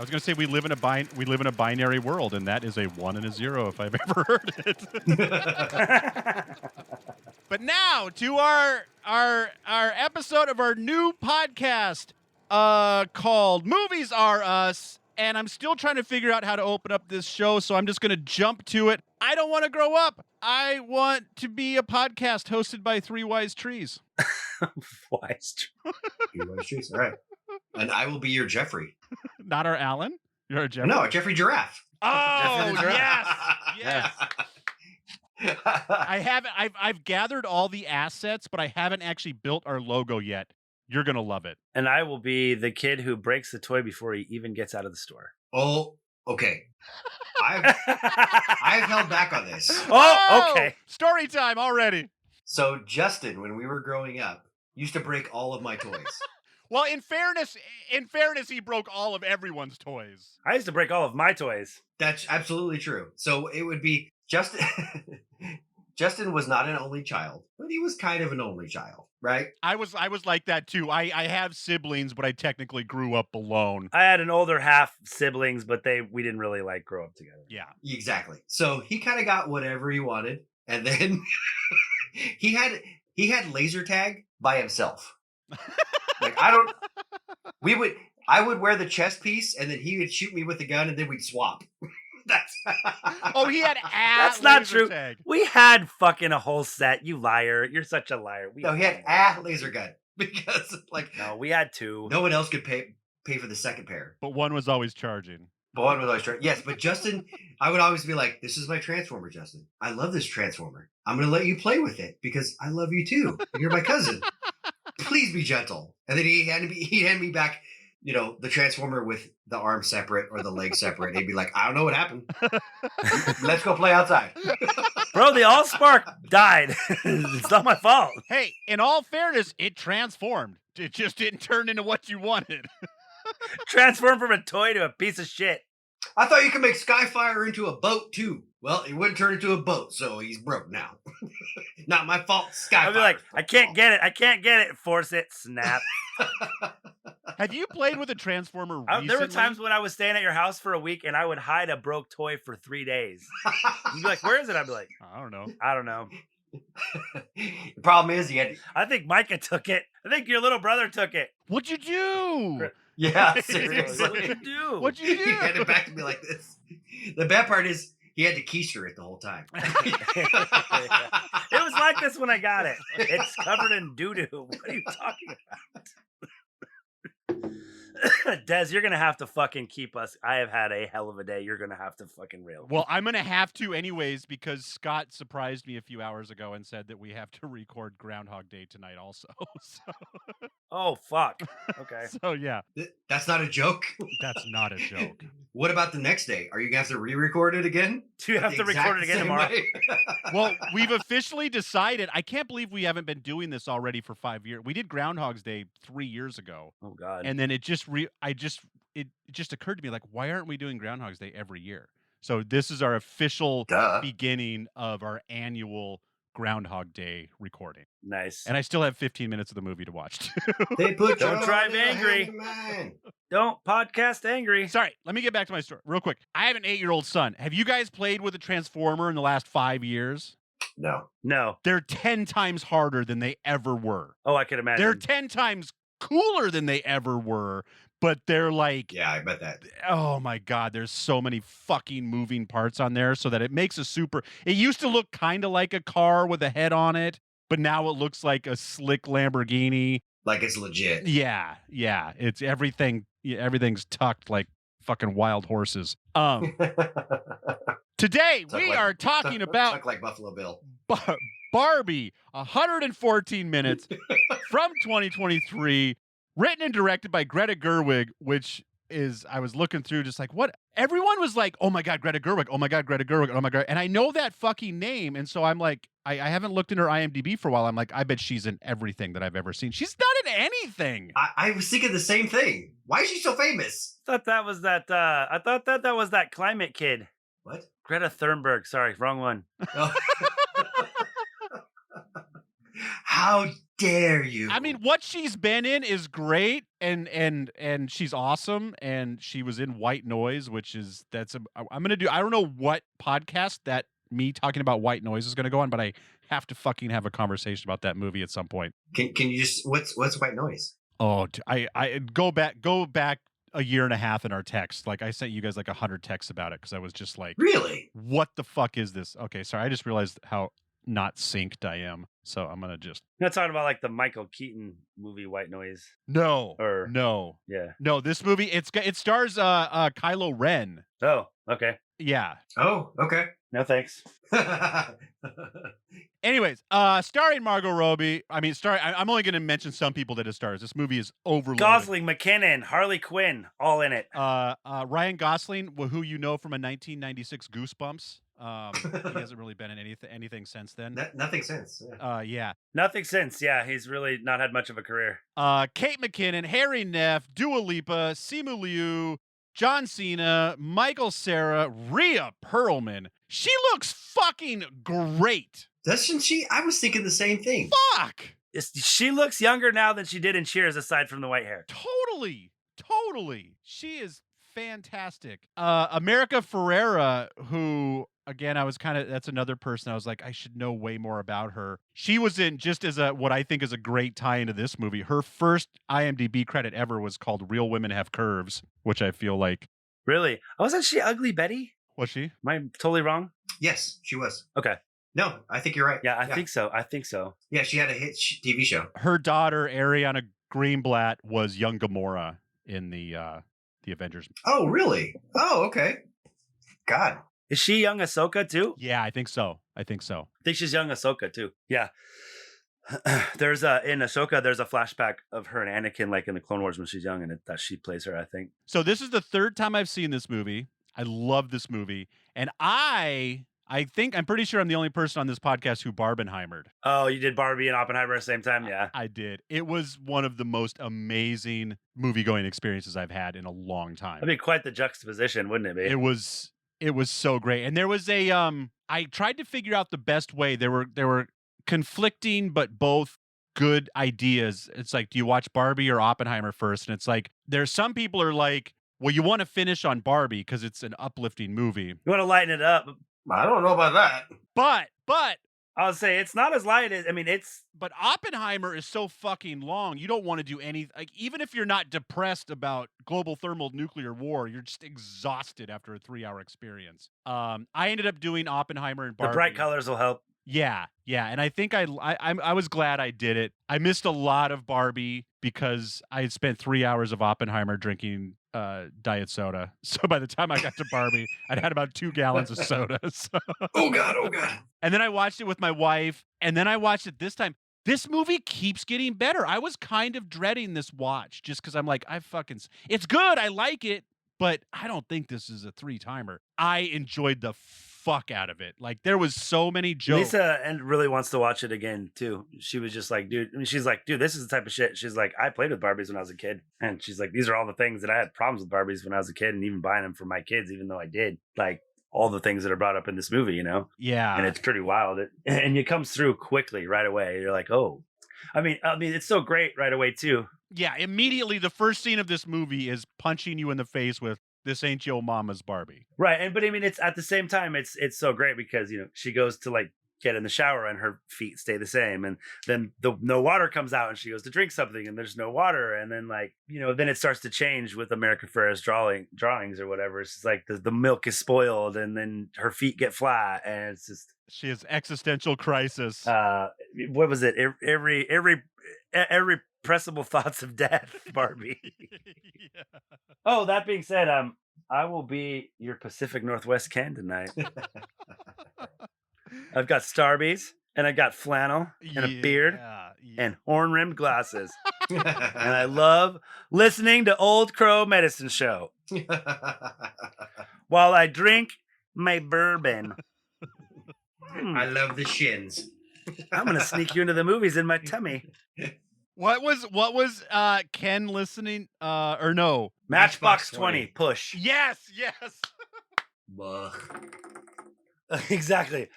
I was going to say we live in a binary world, and that is a 1 and a 0 if I've ever heard it. But now to our episode of our new podcast called Movies Are Us. And I'm still trying to figure out how to open up this show, so I'm just going to jump to it. I don't want to grow up. I want to be a podcast hosted by three wise trees. Wise trees. Three wise trees. All right. And I will be your Jeffrey. Not our Alan? You're a Jeffrey? No, Jeffrey Giraffe. Oh, Jeffrey yes. I've gathered all the assets, but I haven't actually built our logo yet. You're going to love it. And I will be the kid who breaks the toy before he even gets out of the store. Oh, okay. I've held back on this. Oh, okay. Story time already. So Justin, when we were growing up, used to break all of my toys. Well, in fairness, he broke all of everyone's toys. I used to break all of my toys. That's absolutely true. So it would be Justin. Justin was not an only child, but he was kind of an only child, right? I was like that too. I have siblings, but I technically grew up alone. I had an older half siblings, but we didn't really grow up together. Yeah, exactly. So he kind of got whatever he wanted, and then he had laser tag by himself. I would wear the chest piece, and then he would shoot me with the gun, and then we'd swap. He had That's not true. Tag. We had fucking a whole set. You liar. You're such a liar. No, he had laser gun because no, we had two. No one else could pay for the second pair. But one was always charging. Yes, but Justin, I would always be like, "This is my Transformer, Justin. I love this Transformer. I'm going to let you play with it because I love you too. You're my cousin. Please be gentle." And then he'd hand me back, the Transformer with the arm separate or the leg separate. He'd be like, "I don't know what happened. Let's go play outside." Bro, the Allspark died. It's not my fault. Hey, in all fairness, it transformed. It just didn't turn into what you wanted. Transformed from a toy to a piece of shit. I thought you could make Skyfire into a boat too. Well, it wouldn't turn into a boat, so he's broke now. Not my fault, Skyfire. I'd be like, I can't get it. Force it. Snap. Have you played with a Transformer recently? There were times when I was staying at your house for a week and I would hide a broke toy for 3 days. You'd be like, where is it? I'd be like, I don't know. The problem is I think Micah took it. I think your little brother took it. What'd you do? Yeah, seriously. What'd you do? He had it back to me like this. The bad part is he had to keister it the whole time. It was like this when I got it. It's covered in doo-doo. What are you talking about? Des, you're going to have to fucking keep us. I have had a hell of a day. You're going to have to fucking rail. Well, I'm going to have to anyways because Scott surprised me a few hours ago and said that we have to record Groundhog Day tonight also. Oh, fuck. Okay. So, yeah. That's not a joke? That's not a joke. What about the next day? Are you going to have to re-record it again? Do you have to record it again tomorrow? Well, we've officially decided. I can't believe we haven't been doing this already for 5 years. We did Groundhog's Day 3 years ago. Oh, God. And then it just occurred to me, like, why aren't we doing Groundhog's Day every year? So this is our official beginning of our annual Groundhog Day recording. Nice. And I still have 15 minutes of the movie to watch, too. Don't drive angry. Don't podcast angry. Sorry, let me get back to my story real quick. I have an 8-year-old son. Have you guys played with a Transformer in the last 5 years? No. They're 10 times harder than they ever were. Oh, I can imagine. They're 10 times cooler than they ever were, but they're like... Yeah, I bet that. Oh, my God. There's so many fucking moving parts on there so that it makes a super... It used to look kind of like a car with a head on it, but now it looks like a slick Lamborghini. Like it's legit. Yeah. It's everything. Everything's tucked like fucking wild horses. Today we are talking about tuck like Buffalo Bill. Barbie, 114 minutes from 2023, written and directed by Greta Gerwig, which is, I was looking through just like, what? Everyone was like, oh my God, Greta Gerwig, oh my God, Greta Gerwig, oh my God. And I know that fucking name. And so I'm like, I haven't looked in her IMDb for a while. I'm like, I bet she's in everything that I've ever seen. She's not in anything. I was thinking the same thing. Why is she so famous? I thought that was that climate kid. What? Greta Thunberg. Sorry, wrong one. Oh. How dare you? I mean, what she's been in is great, and she's awesome, and she was in White Noise, I'm gonna do. I don't know what podcast that me talking about White Noise is gonna go on, but I have to fucking have a conversation about that movie at some point. Can you just what's White Noise? Oh, I go back a year and a half in our text. Like I sent you guys like 100 texts about it because I was just like, Really? what the fuck is this? Okay, sorry, I just realized how not synced I am. So I'm gonna just You're not talking about like the Michael Keaton movie White Noise. no. Yeah. No, this movie it stars Kylo Ren. Oh, okay. Yeah. Oh, okay. No thanks. Anyways, starring Margot Robbie. I mean, I'm only going to mention some people that it stars. This movie is overloaded. Gosling, McKinnon, Harley Quinn, all in it. Ryan Gosling, who you know from a 1996 Goosebumps. He hasn't really been in anything since then. Nothing since. Yeah. Yeah. Nothing since. Yeah, he's really not had much of a career. Kate McKinnon, Harry Neff, Dua Lipa, Simulu, John Cena, Michael Cera, Ria Perlman. She looks fucking great. Doesn't she? I was thinking the same thing. Fuck. She looks younger now than she did in Cheers, aside from the white hair. Totally. She is fantastic. America Ferrera, who again, that's another person I was like, I should know way more about her. She was in just as what I think is a great tie into this movie. Her first IMDb credit ever was called Real Women Have Curves, which I feel like. Really? Wasn't she Ugly Betty? Was she? Am I totally wrong? Yes, she was. Okay. No, I think you're right. Yeah, I think so. Yeah, she had a hit TV show. Her daughter, Ariana Greenblatt, was young Gamora in the Avengers. Oh, really? Oh, okay. God. Is she young Ahsoka too? Yeah, I think so. I think she's young Ahsoka too. Yeah. There's in Ahsoka, there's a flashback of her and Anakin, like in the Clone Wars when she's young, and that she plays her, I think. So this is the third time I've seen this movie. I love this movie, and I think I'm pretty sure I'm the only person on this podcast who Barbenheimered. Oh, you did Barbie and Oppenheimer at the same time? Yeah. I did. It was one of the most amazing movie-going experiences I've had in a long time. That'd be quite the juxtaposition, wouldn't it be? It was so great. And there was I tried to figure out the best way. There were conflicting but both good ideas. It's like, do you watch Barbie or Oppenheimer first? And it's like, there's some people are like, well, you want to finish on Barbie because it's an uplifting movie. You want to lighten it up. I don't know about that. But I'll say it's not as light as, but Oppenheimer is so fucking long. You don't want to do any, like, even if you're not depressed about global thermal nuclear war, you're just exhausted after a 3-hour experience. I ended up doing Oppenheimer and Barbie. The bright colors will help. Yeah, and I think I was glad I did it. I missed a lot of Barbie because I had spent 3 hours of Oppenheimer drinking diet soda. So by the time I got to Barbie, I'd had about 2 gallons of soda. So. Oh God. And then I watched it with my wife, and then I watched it this time. This movie keeps getting better. I was kind of dreading this watch just because I'm like, it's good. I like it, but I don't think this is a 3-timer. I enjoyed the fuck out of it. Like, there was so many jokes. Lisa and really wants to watch it again too. She was just like, dude, she's like, dude, this is the type of shit. She's like, I played with Barbies when I was a kid. And she's like, these are all the things that I had problems with Barbies when I was a kid, and even buying them for my kids, even though I did. Like, all the things that are brought up in this movie, you know? Yeah. And it's pretty wild. And it comes through quickly right away. You're like, oh. I mean, it's so great right away too. Yeah, immediately the first scene of this movie is punching you in the face with, this ain't your mama's Barbie. Right. But I mean, it's at the same time, it's so great because, you know, she goes to like get in the shower and her feet stay the same. And then no water comes out and she goes to drink something and there's no water. And then, like, you know, then it starts to change with America Ferrera's drawings or whatever. It's just like the milk is spoiled and then her feet get flat and it's just. She has existential crisis. What was it? Irrepressible thoughts of death, Barbie. Yeah. Oh, that being said, I will be your Pacific Northwest Ken tonight. I've got Starbies and I got flannel and a beard and horn-rimmed glasses. And I love listening to Old Crow Medicine Show while I drink my bourbon. I love the shins. I'm gonna sneak you into the movies in my tummy. What was Ken listening? Or no? Matchbox 20. Push. Yes. Ugh. Exactly.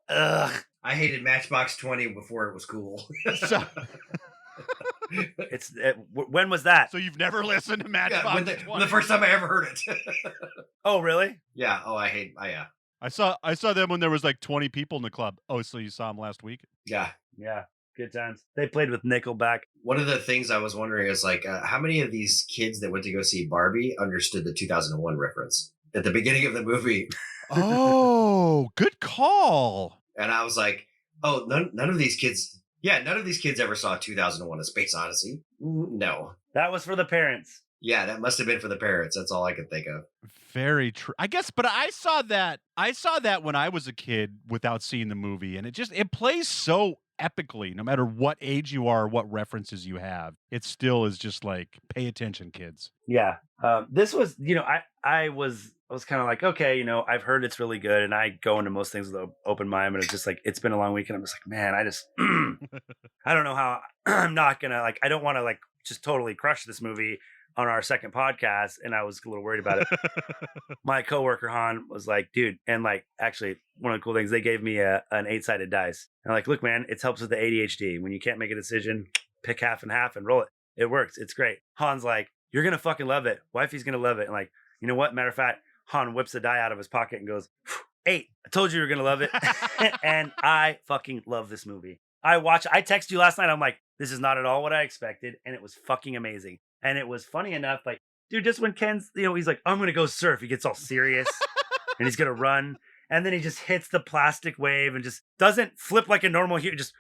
Ugh. I hated Matchbox 20 before it was cool. So, When was that? so you've never listened to Matchbox yeah, when 20? the first time I ever heard it. Oh, really? yeah. Oh, yeah. I saw them when there was like 20 people in the club. Oh, so you saw them last week? Yeah. Yeah, good times. They played with Nickelback. One of the things I was wondering is like, how many of these kids that went to go see Barbie understood the 2001 reference at the beginning of the movie? Oh, good call. And I was like, oh, none of these kids. Yeah, none of these kids ever saw 2001: A Space Odyssey. No. That was for the parents. Yeah, that must have been for the parents. That's all I could think of. Very true. I guess, but I saw that when I was a kid without seeing the movie, and it plays so epically, no matter what age you are, what references you have. It still is just like, pay attention, kids. Yeah. This was, I was kind of like, okay, I've heard it's really good, and I go into most things with an open mind, but it's just like, it's been a long week, and I'm just like, man, I just, I don't know how I'm not gonna I don't want to just totally crush this movie on our second podcast, and I was a little worried about it. My coworker Han was like, dude, and actually one of the cool things, they gave me an 8-sided dice. And look, man, it helps with the ADHD. When you can't make a decision, pick half and half and roll it. It works. It's great. Han's like, you're gonna fucking love it. Wifey's gonna love it. And you know what? Matter of fact, Han whips a die out of his pocket and goes, 8. I told you you were gonna love it. And I fucking love this movie. I texted you last night. I'm like, this is not at all what I expected, and it was fucking amazing. And it was funny enough, dude, just when Ken's, he's like, I'm gonna go surf. He gets all serious and he's gonna run. And then he just hits the plastic wave and just doesn't flip like a normal human, just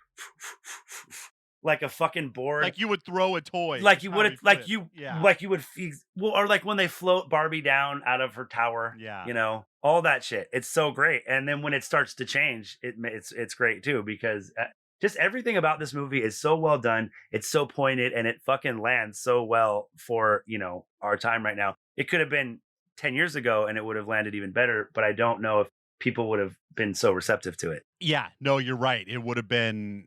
like a fucking board. Like you would throw a toy. Like you would, yeah. like you would, or like when they float Barbie down out of her tower. Yeah. All that shit. It's so great. And then when it starts to change, it's great too, because just everything about this movie is so well done. It's so pointed, and it fucking lands so well for, our time right now. It could have been 10 years ago and it would have landed even better, but I don't know if people would have been so receptive to it. Yeah, no, you're right. It would have been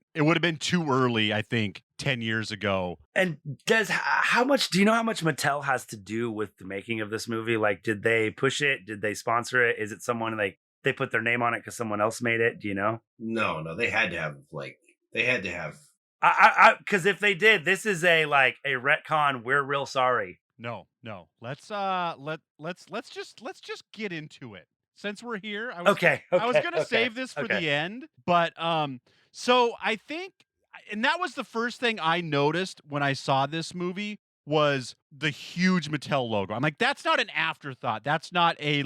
too early, I think, 10 years ago. And do you know how much Mattel has to do with the making of this movie? Did they push it? Did they sponsor it? Is it someone they put their name on it because someone else made it? Do you know? No, they had to have because if they did, this is a retcon. We're real sorry. No. Let's just get into it. Since we're here, I was gonna save this for the end, but so I think, and that was the first thing I noticed when I saw this movie, was the huge Mattel logo. I'm like, that's not an afterthought. That's not a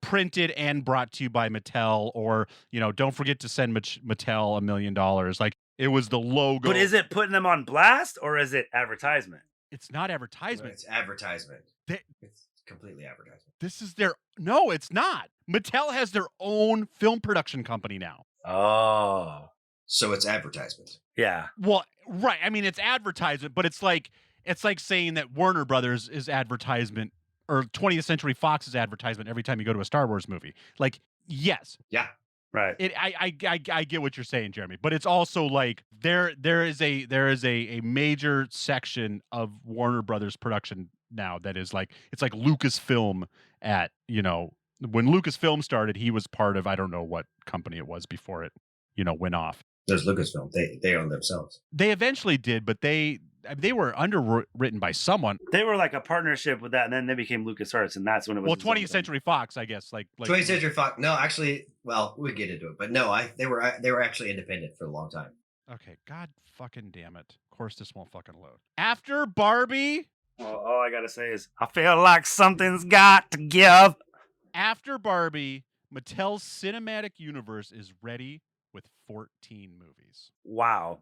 printed and brought to you by Mattel, or don't forget to send Mattel $1 million. It was the logo. But is it putting them on blast, or is it advertisement? It's not advertisement. It's advertisement. It's completely advertisement. This is no, it's not. Mattel has their own film production company now. Oh. So it's advertisement. Yeah. Well, right. I mean, it's advertisement, but it's like saying that Warner Brothers is advertisement, or 20th Century Fox is advertisement every time you go to a Star Wars movie. Yes. Yeah. Right. I get what you're saying, Jeremy, but it's also there is a major section of Warner Brothers production now that is it's like Lucasfilm at, when Lucasfilm started, he was part of, I don't know what company it was before it, went off. There's Lucasfilm. They own themselves. They eventually did, but they were underwritten by someone. They were a partnership with that, and then they became LucasArts, and that's when it was. Well, 20th Century Fox, I guess. 20th Century Fox. No, actually, well, we get into it, but no, they were actually independent for a long time. Okay, God fucking damn it! Of course, this won't fucking load. After Barbie. Well, all I gotta say is, I feel like something's got to give. After Barbie, Mattel's cinematic universe is ready with 14 movies. Wow.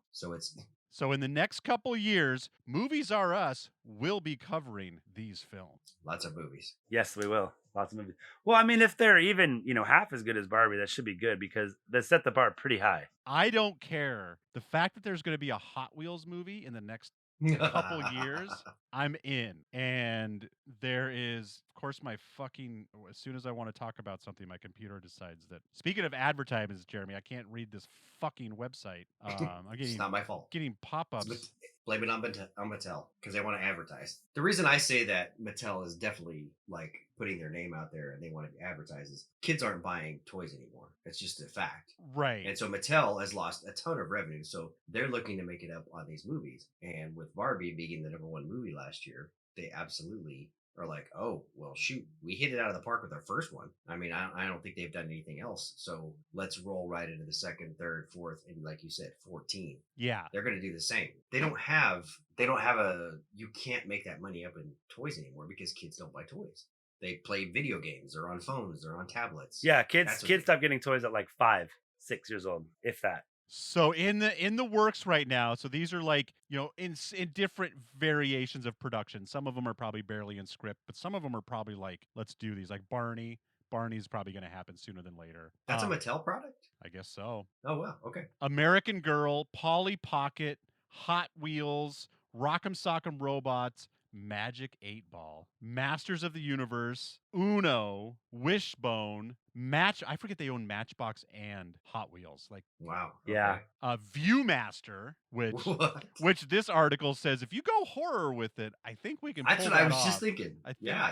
So in the next couple years, Movies R Us will be covering these films. Lots of movies. Yes, we will. Lots of movies. Well, I mean, if they're even, half as good as Barbie, that should be good, because they set the bar pretty high. I don't care. The fact that there's going to be a Hot Wheels movie in the next couple years, I'm in. And there is, of course, as soon as I want to talk about something, my computer decides that, speaking of advertisements, Jeremy, I can't read this fucking website. It's not my fault. Getting pop-ups. Blame it on Mattel because they want to advertise. The reason I say that Mattel is definitely like putting their name out there and they want to advertise is kids aren't buying toys anymore. It's just a fact. Right. And so Mattel has lost a ton of revenue. So they're looking to make it up on these movies. And with Barbie being the #1 movie last year, they absolutely are like, oh, well, shoot, we hit it out of the park with our first one. I mean, I don't think they've done anything else. So let's roll right into the second, third, fourth, and like you said, 14. Yeah. They're going to do the same. They don't have you can't make that money up in toys anymore because kids don't buy toys. They play video games. They're on phones. They're on tablets. Yeah, kids stop getting toys at like 5, 6 years old, if that. So in the works right now. So these are like, in different variations of production. Some of them are probably barely in script, but some of them are probably like, let's do these. Like Barney. Barney's probably going to happen sooner than later. That's a Mattel product? I guess so. Oh, wow. Okay. American Girl, Polly Pocket, Hot Wheels, Rock'em Sock'em Robots, Magic 8 Ball, Masters of the Universe, Uno, Wishbone, I forget they own Matchbox and Hot Wheels. Like, wow. Yeah. Viewmaster, which this article says if you go horror with it, I think we can. That's pull what I that was off. just thinking.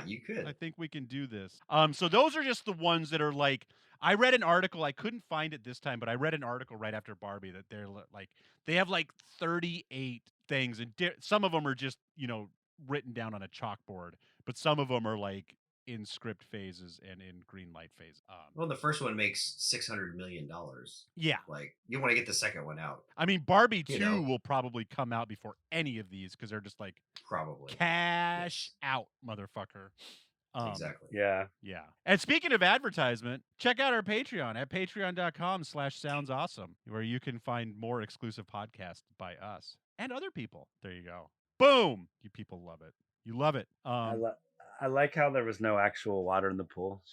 You could. I think we can do this. So those are just the ones that are like. I read an article. I couldn't find it this time, but I read an article right after Barbie that they're like they have like 38 things, and some of them are just written down on a chalkboard, but some of them are like in script phases and in green light phase. Well, the first one makes $600 million. Yeah, like you want to get the second one out. I mean, Barbie 2 will probably come out before any of these because they're just like probably cash out, motherfucker. Exactly. Yeah. And speaking of advertisement, check out our Patreon at patreon.com/soundsawesome, where you can find more exclusive podcasts by us and other people. There you go. Boom! You people love it. You love it. I like how there was no actual water in the pool.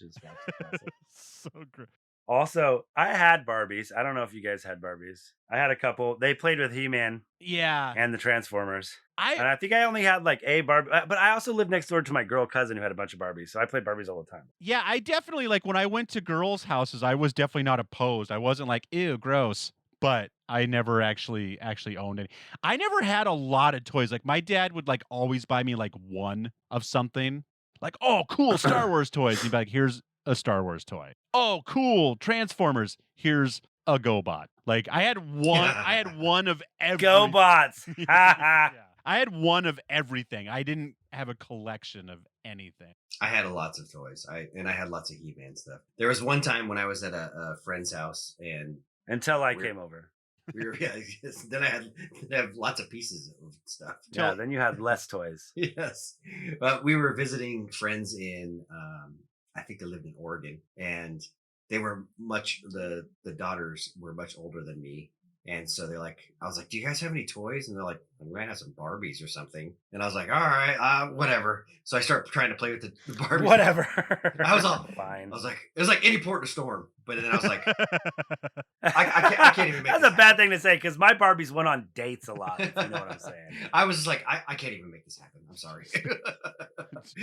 So great. Also, I had Barbies. I don't know if you guys had Barbies. I had a couple. They played with He-Man. Yeah. And the Transformers. And I think I only had like a Barbie, but I also lived next door to my girl cousin who had a bunch of Barbies. So I played Barbies all the time. Yeah, I definitely, like, when I went to girls' houses, I was definitely not opposed. I wasn't like, ew, gross. But I never actually owned any. I never had a lot of toys. Like, my dad would, like, always buy me, like, one of something. Like, oh, cool, Star Wars toys. He'd be like, here's a Star Wars toy. Oh, cool, Transformers. Here's a GoBot. Like, I had one of every GoBots. Yeah. I had one of everything. I didn't have a collection of anything. I had lots of toys. I had lots of He-Man stuff. There was one time when I was at a friend's house and until I came over. Then I had lots of pieces of stuff. Yeah, then you had less toys. Yes. We were visiting friends in I think they lived in Oregon, and they were the daughters were much older than me. And so I was like, do you guys have any toys? And they're like, we might have some Barbies or something. And I was like, all right, whatever. So I start trying to play with the Barbies. Whatever. I was all fine. I was like, it was like any port in a storm. But then I was like, I can't even make That's a bad thing to say because my Barbies went on dates a lot, if you know what I'm saying. I was just like, I can't even make this happen. I'm sorry.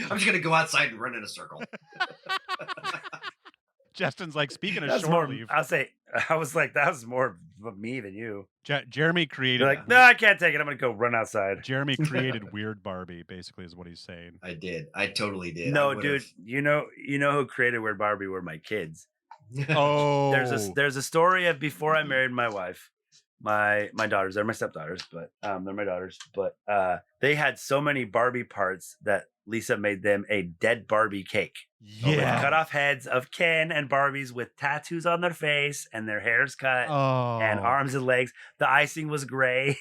I'm just going to go outside and run in a circle. Justin's like, speaking of short leave. I'll say, I was like, that was more of me than you. Jeremy created. You're like, no, I can't take it. I'm going to go run outside. Jeremy created Weird Barbie, basically, is what he's saying. I did. I totally did. No, dude, you know who created Weird Barbie were my kids. Oh. There's a story of before I married my wife. My daughters, they're my stepdaughters, but they're my daughters. But they had so many Barbie parts that Lisa made them a dead Barbie cake. Yeah. With cut off heads of Ken and Barbies with tattoos on their face and their hair's cut and arms and legs. The icing was gray.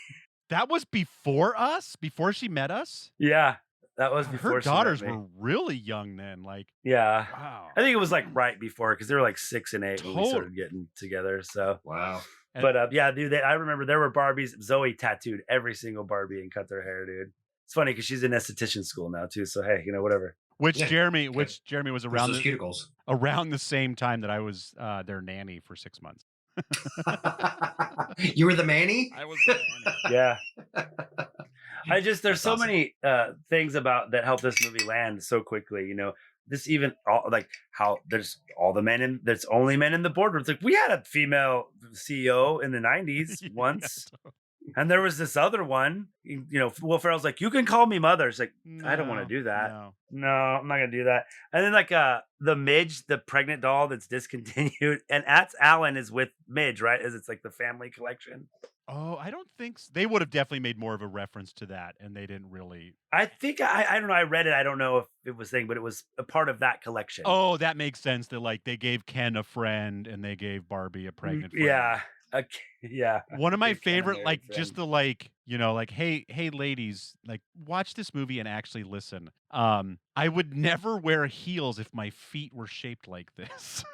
That was before us? Before she met us? Yeah. That was before her daughters were really young then. Like, yeah. Wow. I think it was like right before because they were like 6 and 8 when we started getting together. So wow. But yeah, dude, I remember there were Barbies. Zoe tattooed every single Barbie and cut their hair, dude. It's funny because she's in esthetician school now too. So hey, whatever. Which Jeremy was around those cuticles around the same time that I was their nanny for 6 months. You were the Manny? I was the nanny. Yeah. There's so many things about that help this movie land so quickly. This even like how there's only men in the boardroom. It's like we had a female CEO in the 90s once. And there was this other one, Will Ferrell's like, you can call me mother. It's like, I don't want to do that. No, I'm not going to do that. And then like the Midge, the pregnant doll that's discontinued. And that's Alan is with Midge, right? It's like the family collection. Oh, I don't think so. They would have definitely made more of a reference to that, and they didn't really. I think I don't know. I read it. I don't know if it was thing, but it was a part of that collection. Oh, that makes sense. That like they gave Ken a friend, and they gave Barbie a pregnant friend. Yeah, yeah. One of my favorite, like just the like hey ladies, like watch this movie and actually listen. I would never wear heels if my feet were shaped like this.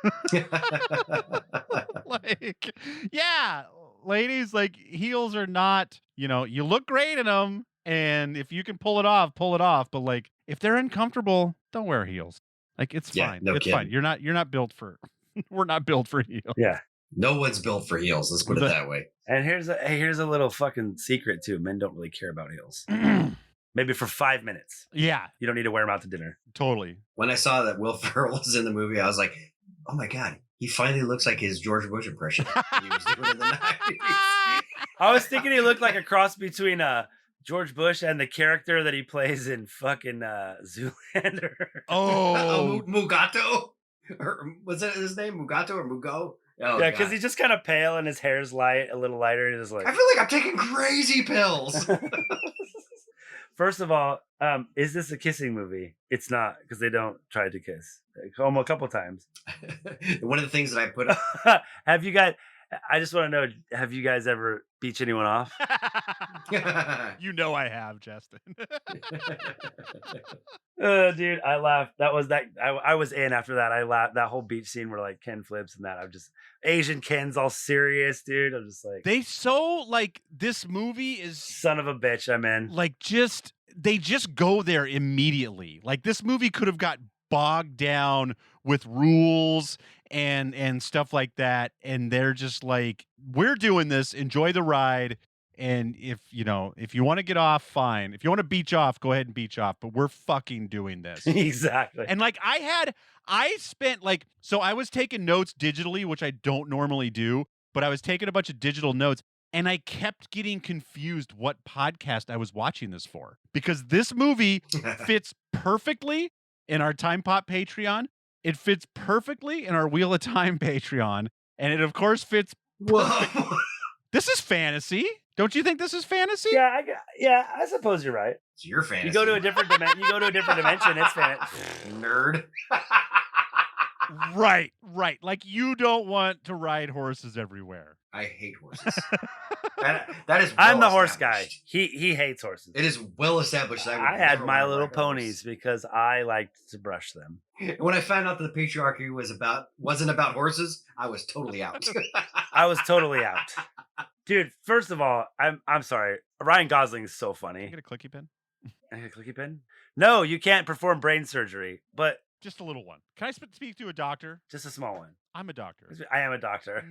Like, yeah. Ladies, like heels are not, you look great in them, and if you can pull it off, but like if they're uncomfortable, don't wear heels. Like it's fine. No it's kidding. fine. You're not built for we're not built for heels. Yeah. No one's built for heels. Let's put it that way. And here's a little fucking secret too. Men don't really care about heels. Maybe for 5 minutes. Yeah. You don't need to wear them out to dinner. Totally. When I saw that Will Ferrell was in the movie, I was like, oh my God, he finally looks like his George Bush impression he was doing in the 90s. I was thinking he looked like a cross between George Bush and the character that he plays in fucking Zoolander. Oh. Mugato? Or was that his name? Mugato or Mugo? Oh, yeah, because he's just kind of pale and his hair's a little lighter. And just like, I feel like I'm taking crazy pills. First of all, is this a kissing movie? It's not, because they don't try to kiss. Almost a couple times. One of the things that I put have you guys? I just want to know: have you guys ever beach anyone off? You know I have, Justin. Dude, I laughed. That was that. I was in after that. I laughed. That whole beach scene where like Ken flips and that. I'm just Asian Ken's all serious, dude. I'm just like this movie is son of a bitch. I'm in. Like they just go there immediately. Like this movie could have got bogged down with rules and stuff like that, and they're just like, we're doing this, enjoy the ride, and if you want to get off, fine. If you want to beach off, go ahead and beach off, but we're fucking doing this. Exactly. And like I spent like, so I was taking notes digitally, which I don't normally do, but I was taking a bunch of digital notes, and I kept getting confused what podcast I was watching this for, because this movie fits perfectly in our Time Pop Patreon. It fits perfectly in our Wheel of Time Patreon. And it, of course, fits perfect. This is fantasy. Don't you think this is fantasy? Yeah, I suppose you're right. It's your fantasy. You go to a different dimension. It's fantasy. Nerd. Right. Like you don't want to ride horses everywhere. I hate horses. That is. I'm the horse guy. He hates horses. It is well established. I had My Little Ponies because I liked to brush them. When I found out that the patriarchy wasn't about horses, I was totally out. I was totally out. Dude, first of all, I'm sorry. Ryan Gosling is so funny. Can I get a clicky pen? I get a clicky pen? No, you can't perform brain surgery, but just a little one. Can I speak to a doctor? Just a small one. I'm a doctor. I am a doctor.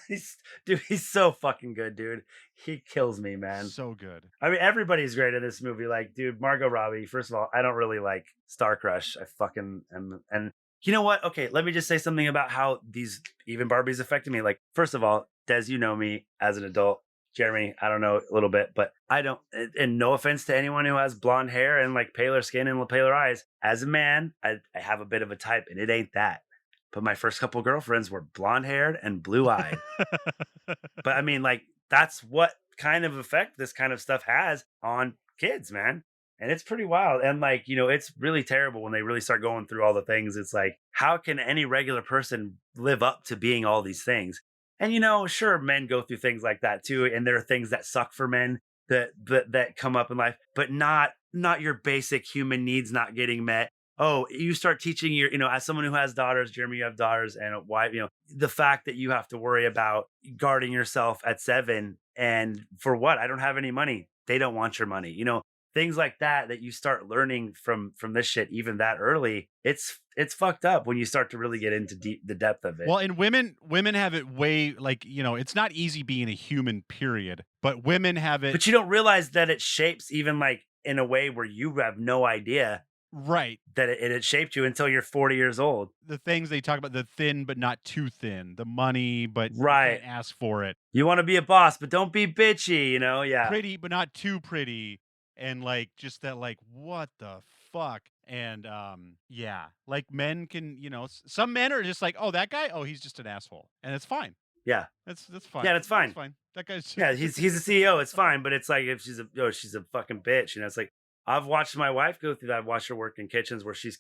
He's so fucking good, dude. He kills me, man. So good. I mean, everybody's great in this movie. Like, dude, Margot Robbie. First of all, I don't really like Star Crush. I fucking am. And you know what? Okay, let me just say something about how these even Barbies affected me. Like, first of all, Des, you know me as an adult. Jeremy, I don't know a little bit, but I don't. And no offense to anyone who has blonde hair and like paler skin and paler eyes. As a man, I have a bit of a type, and it ain't that. But my first couple girlfriends were blonde haired and blue eyed. But I mean, like, that's what kind of effect this kind of stuff has on kids, man. And it's pretty wild. And like, it's really terrible when they really start going through all the things. It's like, how can any regular person live up to being all these things? And, sure, men go through things like that too. And there are things that suck for men that come up in life, but not your basic human needs not getting met. Oh, you start teaching your, as someone who has daughters, Jeremy, you have daughters and a wife, the fact that you have to worry about guarding yourself at 7 and for what? I don't have any money. They don't want your money. Things like that you start learning from this shit even that early. It's fucked up when you start to really get into the depth of it. Well, and women have it way like, it's not easy being a human, period, but women have it. But you don't realize that it shapes even like in a way where you have no idea Right. that it shaped you until you're 40 years old. The things they talk about, the thin but not too thin, the money but Right. you can't ask for it, You want to be a boss, but don't be bitchy, Yeah. pretty but not too pretty, and like just that like what the fuck. And yeah, like men can, some men are just like, oh, that guy, oh, he's just an asshole, and it's fine. Yeah. That's fine. Yeah, that's fine. That guy's just... Yeah, he's a CEO. It's fine, but it's like if she's a fucking bitch. It's like I've watched my wife go through that. I've watched her work in kitchens where she's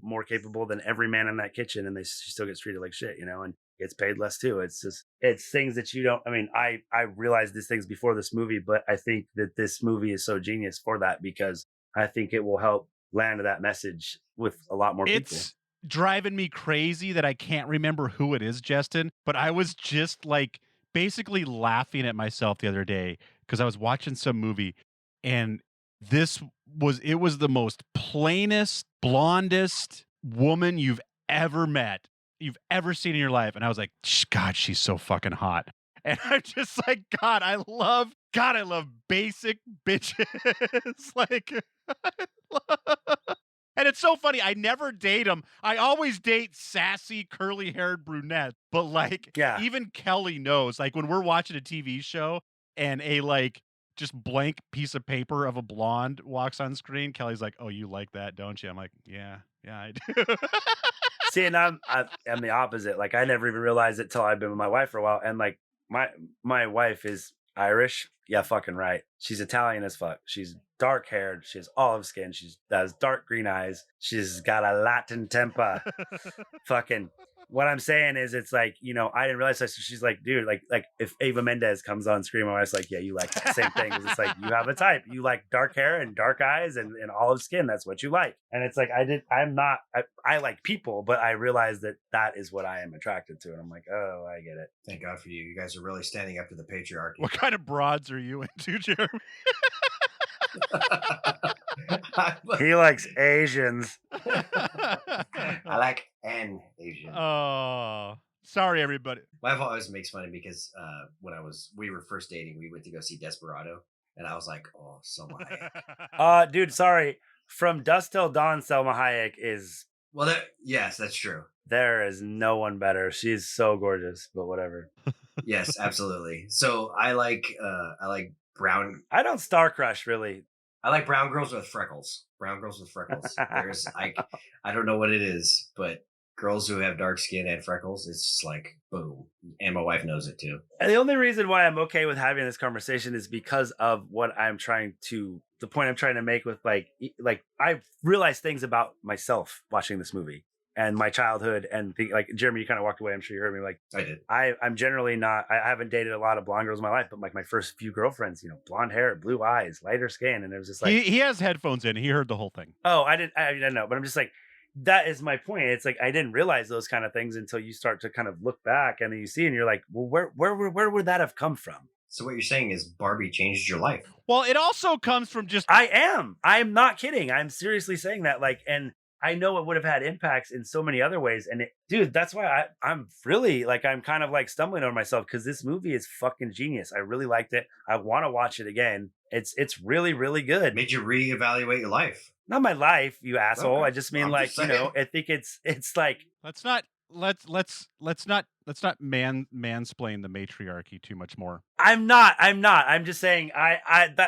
more capable than every man in that kitchen, and she still gets treated like shit, and gets paid less too. It's things that you don't. I mean, I realized these things before this movie, but I think that this movie is so genius for that because I think it will help land that message with a lot more people. It's driving me crazy that I can't remember who it is, Justin, but I was just like basically laughing at myself the other day because I was watching some movie, and it was the most plainest, blondest woman you've ever met, you've ever seen in your life. And I was like, God, she's so fucking hot. And I'm just like, God, I love basic bitches. Like, and it's so funny. I never date them. I always date sassy, curly-haired brunettes. But like, even Kelly knows. Like when we're watching a TV show and a like just blank piece of paper of a blonde walks on screen, Kelly's like, "Oh, you like that, don't you?" I'm like, "Yeah, I do." See, and I'm the opposite. Like I never even realized it till I've been with my wife for a while, and like my wife is Irish. Yeah, fucking right. She's Italian as fuck. She's dark haired. She has olive skin. She has dark green eyes. She's got a Latin temper. Fucking. What I'm saying is, it's like, I didn't realize that. So she's like, dude, like if Ava Mendes comes on screen, my wife's like, yeah, you like that same thing. It's like, you have a type. You like dark hair and dark eyes and olive skin. That's what you like. And it's like, I like people, but I realized that is what I am attracted to. And I'm like, oh, I get it. Thank God for you. You guys are really standing up to the patriarchy. What kind of broads are you into, Jeremy? He likes Asians. I like an Asian. Oh, sorry, everybody. My wife always makes fun of me because when we were first dating, we went to go see Desperado, and I was like, oh, Selma Hayek. Dude, sorry. From Dusk Till Dawn, Selma Hayek is... Well, yes, that's true. There is no one better. She's so gorgeous, but whatever. Yes, absolutely. So I like brown. I don't star crush, really. I like brown girls with freckles. Brown girls with freckles. There's I don't know what it is, but girls who have dark skin and freckles, it's just like boom. And my wife knows it too. And the only reason why I'm okay with having this conversation is because of the point I'm trying to make with like I've realized things about myself watching this movie and my childhood, and like Jeremy, you kind of walked away. I'm sure you heard me. Like I did. I'm generally not. I haven't dated a lot of blonde girls in my life, but like my first few girlfriends, blonde hair, blue eyes, lighter skin, and it was just like he has headphones in. He heard the whole thing. Oh, I didn't know, but I'm just like, that is my point. It's like I didn't realize those kind of things until you start to kind of look back and then you see, and you're like, well, where would that have come from? So what you're saying is Barbie changed your life. Well, it also comes from just I'm not kidding. I'm seriously saying that. Like, and I know it would have had impacts in so many other ways. And dude, that's why I'm really like, I'm kind of like stumbling over myself because this movie is fucking genius. I really liked it. I want to watch it again. It's really, really good. Made you reevaluate your life. Not my life, you asshole. Okay. I just mean, I'm like, just saying. I think it's like, let's not mansplain the matriarchy too much more. I'm not. I'm just saying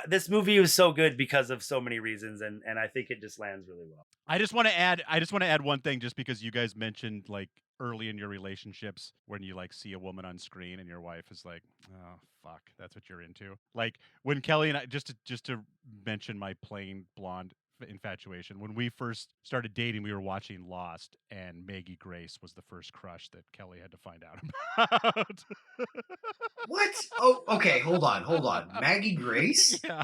this movie was so good because of so many reasons, and I think it just lands really well. I just want to add one thing, just because you guys mentioned like early in your relationships when you like see a woman on screen and your wife is like, oh fuck, that's what you're into. Like when Kelly and I, just to mention my plain blonde infatuation, when we first started dating, we were watching Lost, and Maggie Grace was the first crush that Kelly had to find out about. What? Oh, okay. Hold on. Maggie Grace? Yeah.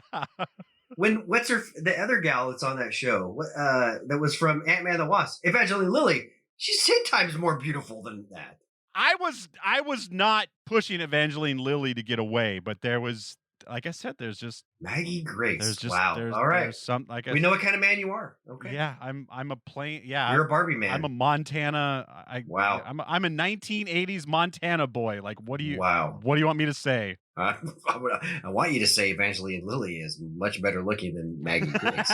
What's the other gal that's on that show? That was from Ant-Man and the Wasp, Evangeline Lilly. She's 10 times more beautiful than that. I was not pushing Evangeline Lilly to get away, but there was, like I said, there's just Maggie Grace. Wow. All right. There's some, like we know what kind of man you are. Okay. Yeah, I'm a plain. Yeah, you're a Barbie man. I'm a Montana. Wow. I'm a 1980s Montana boy. Like, what do you? Wow. What do you want me to say? I want you to say Evangeline Lilly is much better looking than Maggie Grace.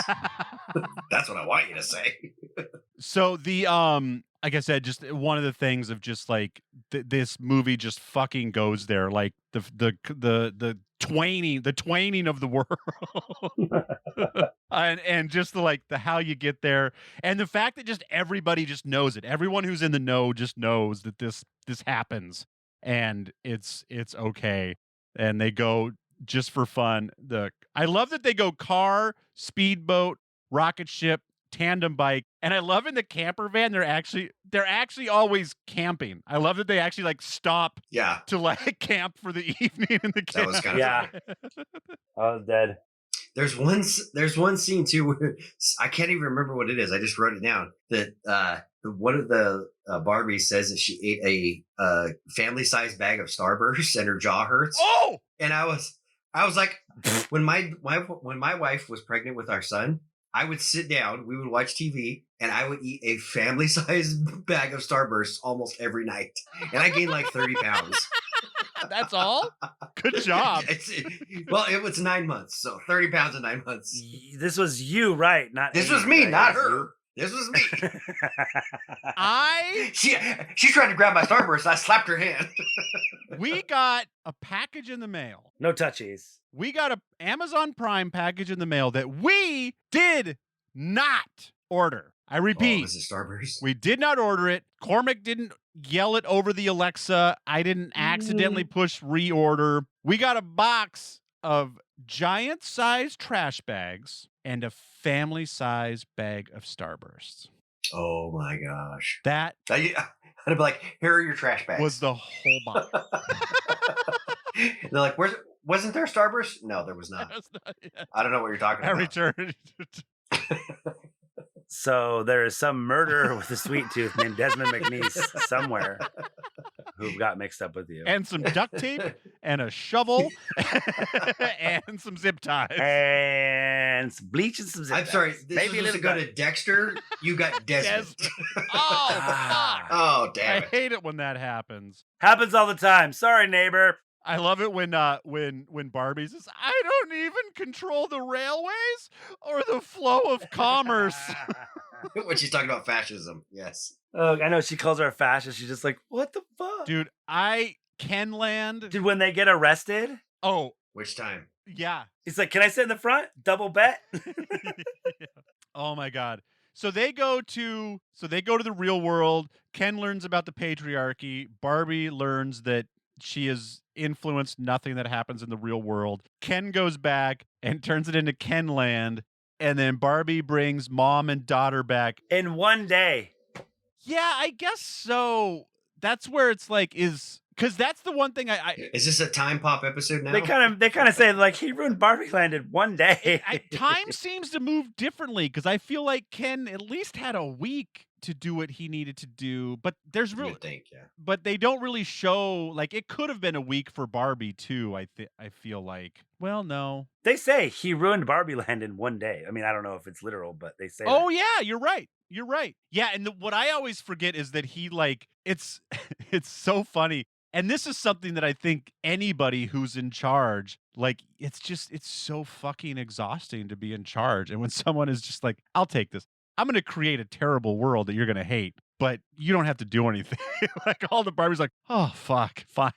That's what I want you to say. So like I said, just one of the things of just like this movie just fucking goes there, like the twaining of the world, and just the how you get there, and the fact that just everybody just knows it. Everyone who's in the know just knows that this happens, and it's okay, and they go just for fun. I love that they go car, speedboat, rocket ship, tandem bike, and I love in the camper van they're actually always camping. I love that they actually like stop to like camp for the evening in the camper. That was kind of I was dead. There's one scene too where I can't even remember what it is. I just wrote it down. That one of the Barbies says that she ate a family sized bag of Starburst and her jaw hurts. Oh, and I was like, when my wife was pregnant with our son, I would sit down, we would watch TV, and I would eat a family-sized bag of Starbursts almost every night. And I gained like 30 pounds. That's all? Good job. It was 9 months, so 30 pounds in 9 months. This was you, right? This was me, not her. This was me. She tried to grab my Starburst, and I slapped her hand. We got a package in the mail. No touchies. We got a Amazon Prime package in the mail that we did not order. I repeat, is it Starburst? We did not order it. Cormac didn't yell it over the Alexa. I didn't accidentally push reorder. We got a box of giant-sized trash bags and a family-sized bag of Starbursts. Oh my gosh. That I'd be like, here are your trash bags. Was the whole box. They're like, wasn't there Starburst? No, there was not. I don't know what you're talking about. I returned. So there is some murderer with a sweet tooth named Desmond McNeese somewhere who got mixed up with you. And some duct tape and a shovel and some zip ties. And some bleach and some zip ties. I'm sorry. This was to go to Dexter. You got Desmond. Oh, fuck. Oh, damn it. I hate it when that happens. Happens all the time. Sorry, neighbor. I love it when Barbie says, "I don't even control the railways or the flow of commerce." When she's talking about fascism, yes. Oh, I know she calls her a fascist. She's just like, what the fuck, dude? Kenland. Dude, when they get arrested. Oh, which time? Yeah, it's like, can I sit in the front? Double bet. Yeah. Oh my god. So they go to the real world. Ken learns about the patriarchy. Barbie learns that she has influenced nothing that happens in the real world. Ken goes back and turns it into Kenland, and then Barbie brings mom and daughter back in one day. Yeah, I guess so. That's where it's like because that's the one thing Is this a time pop episode now? They kind of say like he ruined Barbie Land in one day. Time seems to move differently because I feel like Ken at least had a week to do what he needed to do, but there's really but they don't really show like it could have been a week for Barbie too. I feel like no, they say he ruined Barbie Land in one day. I mean, I don't know if it's literal, but they say. Oh yeah, you're right. Yeah, and what I always forget is that he like it's so funny. And this is something that I think anybody who's in charge, like, it's so fucking exhausting to be in charge. And when someone is just like, I'll take this. I'm going to create a terrible world that you're going to hate, but you don't have to do anything. Like all the Barbies like, oh, fuck, fine.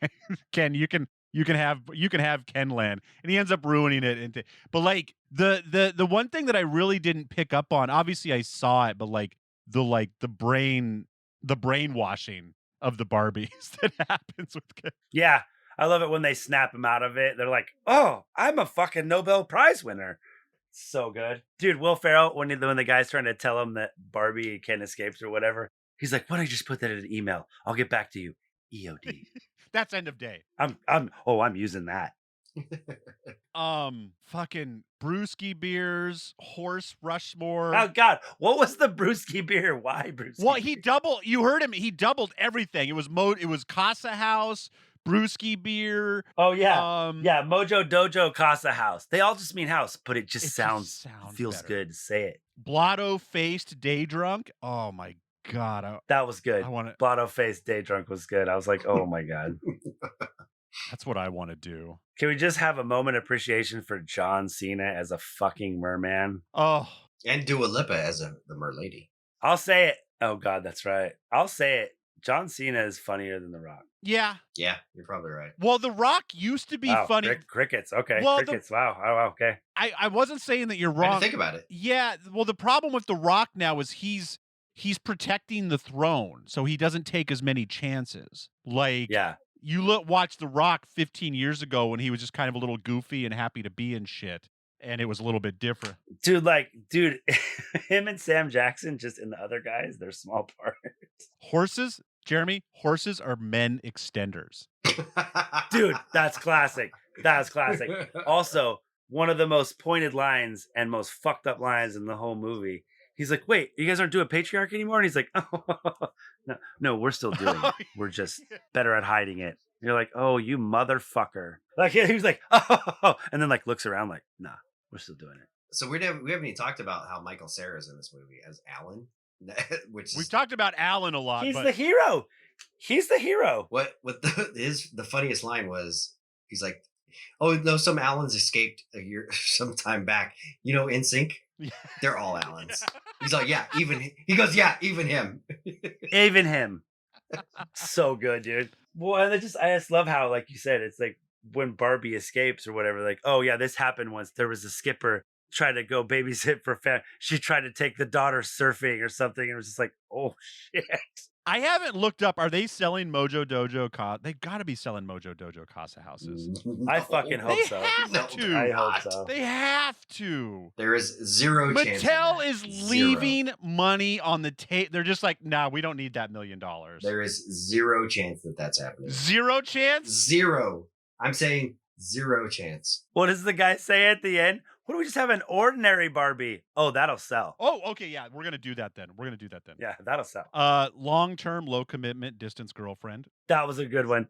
Ken, you can have Kenland. And he ends up ruining it. But like the one thing that I really didn't pick up on, obviously I saw it, but like the brainwashing of the Barbies that happens with kids. Yeah, I love it when they snap him out of it. They're like, "Oh, I'm a fucking Nobel Prize winner." So good, dude. Will Ferrell, when the guy's trying to tell him that Barbie can escapes or whatever, he's like, "Why don't you just put that in an email? I'll get back to you." EOD. That's end of day. I'm using that. Fucking brewski beers, horse Rushmore. Oh God, what was the brewski beer? Why brewski? Well, you heard him. He doubled everything. It was Casa House, brewski beer. Oh yeah, yeah. Mojo Dojo Casa House. They all just mean house, but it just feels better. good to say it. Blotto faced day drunk. Oh my God, that was good. I want it. Blotto faced day drunk was good. I was like, oh my God. That's what I want to do. Can we just have a moment of appreciation for John Cena as a fucking merman? Oh, And Dua Lipa as the merlady. I'll say it. Oh God, that's right. I'll say it. John Cena is funnier than The Rock. yeah. Yeah, you're probably right. Well, The Rock used to be Wow, funny. Crickets. Okay, Well, crickets. Wow. Oh, wow. Okay. I wasn't saying that you're I had to wrong. think about it. Yeah. Well, the problem with The Rock now is he's protecting the throne, so he doesn't take as many chances. Like, Yeah. you watch The Rock 15 years ago when he was just kind of a little goofy and happy to be in shit, and it was a little bit different. Dude, him and Sam Jackson, just in the other guys, they're small parts. Horses, Jeremy, horses are men extenders. Dude, that's classic. That's classic. Also, one of the most pointed lines and most fucked up lines in the whole movie. He's like, wait, you guys aren't doing patriarchy anymore? And he's like, oh, no, we're still doing it. We're just better at hiding it. You're like, oh, you motherfucker. Like, he was like, oh, and then like looks around like, nah, we're still doing it. So we haven't even talked about how Michael Cera is in this movie as Alan, which We've is talked about Alan a lot. He's but the hero. He's the hero. what the funniest line was. He's like, oh no, some Allens escaped a year some time back. You know, NSYNC, they're all Allens. He's like, yeah, he goes, yeah, even him. Even him. So good, dude. Well, and I just love how, like you said, it's like when Barbie escapes or whatever, like, oh yeah, this happened once. There was a skipper tried to go babysit for she tried to take the daughter surfing or something, and it was just like, oh shit. I haven't looked up. Are they selling Mojo Dojo? They got to be selling Mojo Dojo Casa houses. I fucking hope They so. have No, to. I hope not. so. They have to. There is zero chance. Mattel is Zero. leaving money on the table. They're just like, nah, we don't need that $1 million. There is zero chance that that's happening. Zero chance? Zero. I'm saying zero chance. What does the guy say at the end? What do we just have an ordinary Barbie? Oh, that'll sell. Oh, okay, yeah. We're gonna do that then. Yeah, that'll sell. Long-term, low commitment, distance girlfriend. That was a good one.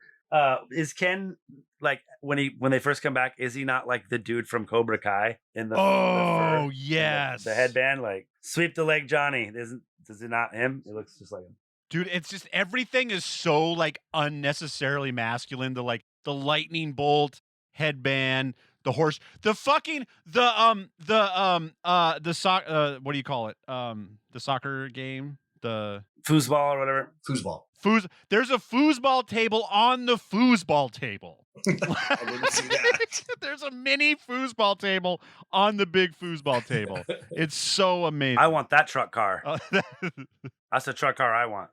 Is Ken like when they first come back? Is he not like the dude from Cobra Kai in the Oh, fur, yes. the headband? Like sweep the leg, Johnny. Is it not him? It looks just like him. Dude, it's just everything is so like unnecessarily masculine. The lightning bolt headband, the horse, the fucking what do you call it? The soccer game, the Foosball or whatever. Foosball. There's a foosball table on the foosball table. I didn't see that. There's a mini foosball table on the big foosball table. It's so amazing. I want that truck car. That's the truck car I want.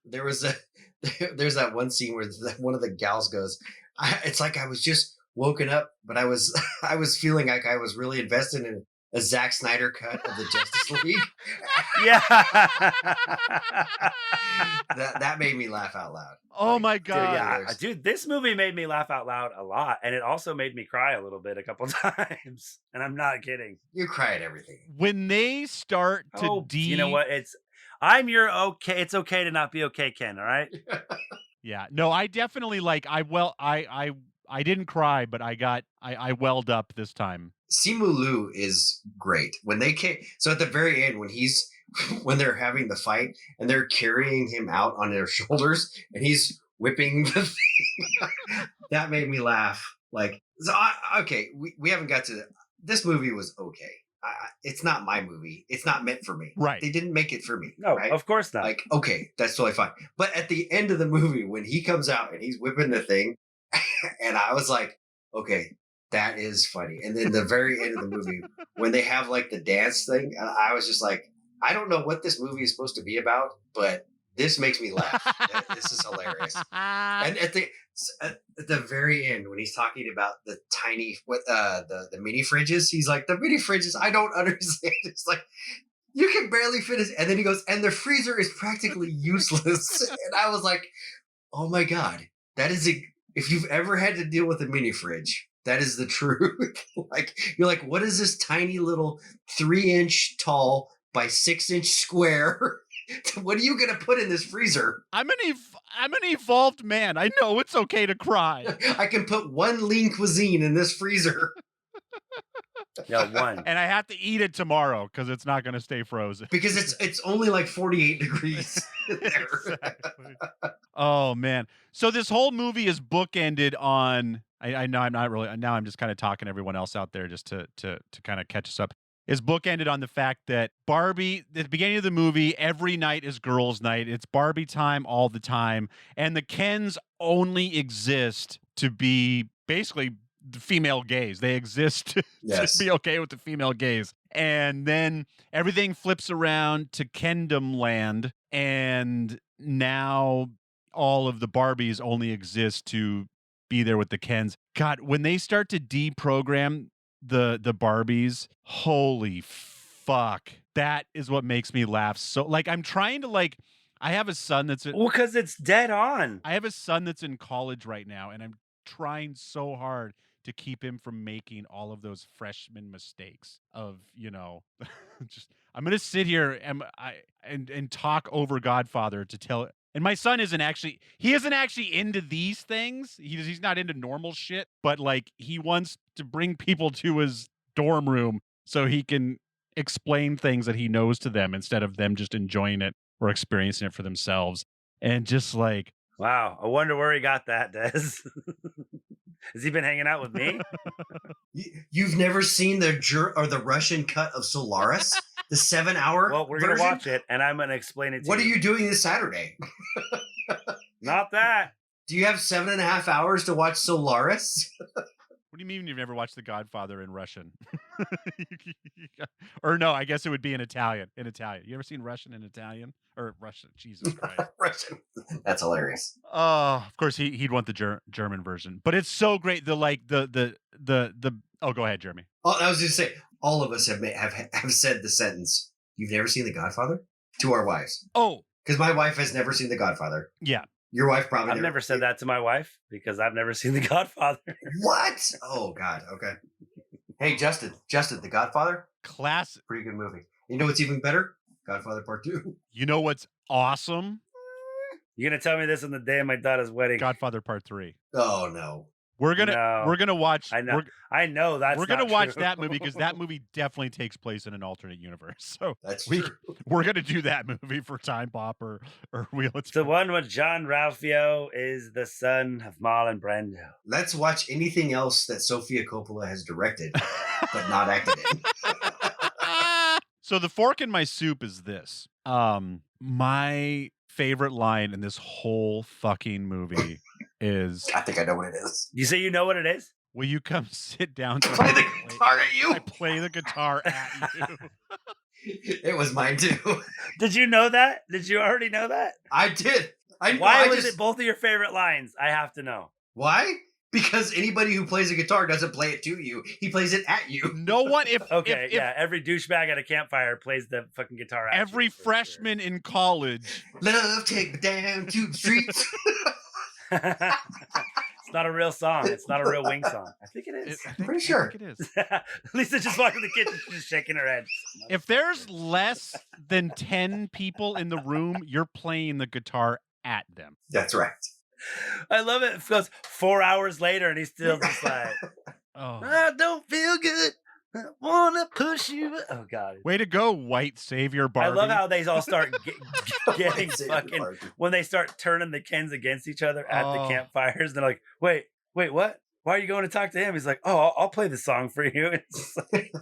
There's that one scene where one of the gals goes, it's like I was just woken up, but I was feeling like I was really invested in a Zack Snyder cut of the Justice League. Yeah. that made me laugh out loud. Oh my Dude, god. yeah. Dude, this movie made me laugh out loud a lot, and it also made me cry a little bit a couple times. And I'm not kidding. You cry at everything. When they start to you know what? I'm your okay. It's okay to not be okay, Ken. All right. Yeah. No, I definitely I didn't cry, but I welled up this time. Simulu is great. When they came, so at the very end, when they're having the fight and they're carrying him out on their shoulders and he's whipping the thing, that made me laugh. Like, so okay, we haven't got to this movie was okay. It's not my movie. It's not meant for me. Right. They didn't make it for me. No, right? of course not. Like, okay, that's totally fine. But at the end of the movie, when he comes out and he's whipping the thing, and I was like, okay, that is funny. And then the very end of the movie, when they have like the dance thing, I was just like, I don't know what this movie is supposed to be about, but this makes me laugh. This is hilarious. And at the very end, when he's talking about the tiny, the mini fridges, he's like, the mini fridges, I don't understand. It's like, you can barely fit it. And then he goes, and the freezer is practically useless. And I was like, oh my God, that is if you've ever had to deal with a mini fridge, that is the truth. Like, you're like, what is this tiny little 3-inch tall by 6-inch square? What are you going to put in this freezer? I'm an evolved man. I know it's okay to cry. I can put one lean cuisine in this freezer. No, one. And I have to eat it tomorrow because it's not going to stay frozen. Because it's only like 48 degrees there. Exactly. Oh man. So this whole movie is bookended on I know I'm not really now I'm just kind of talking to everyone else out there just to kind of catch us up. Is bookended on the fact that Barbie, at the beginning of the movie, every night is girls' night. It's Barbie time all the time. And the Kens only exist to be basically the female gaze. They exist to be okay with the female gaze. And then everything flips around to Kendom Land. And now all of the Barbies only exist to be there with the Kens. God, when they start to deprogram the Barbies, holy fuck, that is what makes me laugh. So like I'm trying to like I have a son that's Well, because it's dead on. I have a son that's in college right now, and I'm trying so hard to keep him from making all of those freshman mistakes of, just I'm gonna sit here and talk over Godfather to tell. And my son isn't actually into these things. He's not into normal shit, but like he wants to bring people to his dorm room so he can explain things that he knows to them instead of them just enjoying it or experiencing it for themselves. And just like, wow, I wonder where he got that, Des. Has he been hanging out with me? You've never seen the Russian cut of Solaris, the 7-hour? Well, we're gonna watch it, and I'm gonna explain it to you. What are you doing this Saturday? Not that. Do you have 7.5 hours to watch Solaris? What do you mean you've never watched The Godfather in Russian? Or no, I guess it would be in Italian. In Italian, you ever seen Russian in Italian or Russian? Jesus Christ, Russian. That's hilarious. Of course he'd want the German version, but it's so great. The oh, go ahead, Jeremy. Oh, I was just saying, all of us have said the sentence, "You've never seen The Godfather?" to our wives. Oh, because my wife has never seen The Godfather. Yeah. Your wife probably I've never said that to my wife because I've never seen The Godfather. What? Oh, God. Okay. Hey, Justin, The Godfather? Classic. Pretty good movie. You know what's even better? Godfather Part 2. You know what's awesome? You're going to tell me this on the day of my daughter's wedding. Godfather Part 3. Oh, no. We're gonna watch. I know that's. We're gonna watch that movie because that movie definitely takes place in an alternate universe. So that's true. We're gonna do that movie for Time Pop or Wheel It. The one with John Ralphio is the son of Marlon Brando. Let's watch anything else that Sofia Coppola has directed but not acted in. So the fork in my soup is this. My favorite line in this whole fucking movie is, I think I know what it is. You say you know what it is? Will you come sit down? Play the guitar at you. I play the guitar at you. It was mine too. Did you know that? Did you already know that? I did. Why was it both of your favorite lines? I have to know. Why? Because anybody who plays a guitar doesn't play it to you. He plays it at you. No one. Every douchebag at a campfire plays the fucking guitar at every you. freshman in college. Love, take me down to the streets. It's not a real song. It's not a real Wing song. I think it is. I'm pretty sure. I think it is. Lisa just walked in the kitchen, just shaking her head. If there's less than 10 people in the room, you're playing the guitar at them. That's right. I love it. It goes 4 hours later, and he's still just like, I don't feel good. I wanna push you. Oh God! Way to go, white savior Barbie. I love how they all start getting fucking when they start turning the Kens against each other at the campfires. They're like, wait, what? Why are you going to talk to him? He's like, oh, I'll play the song for you. It's like,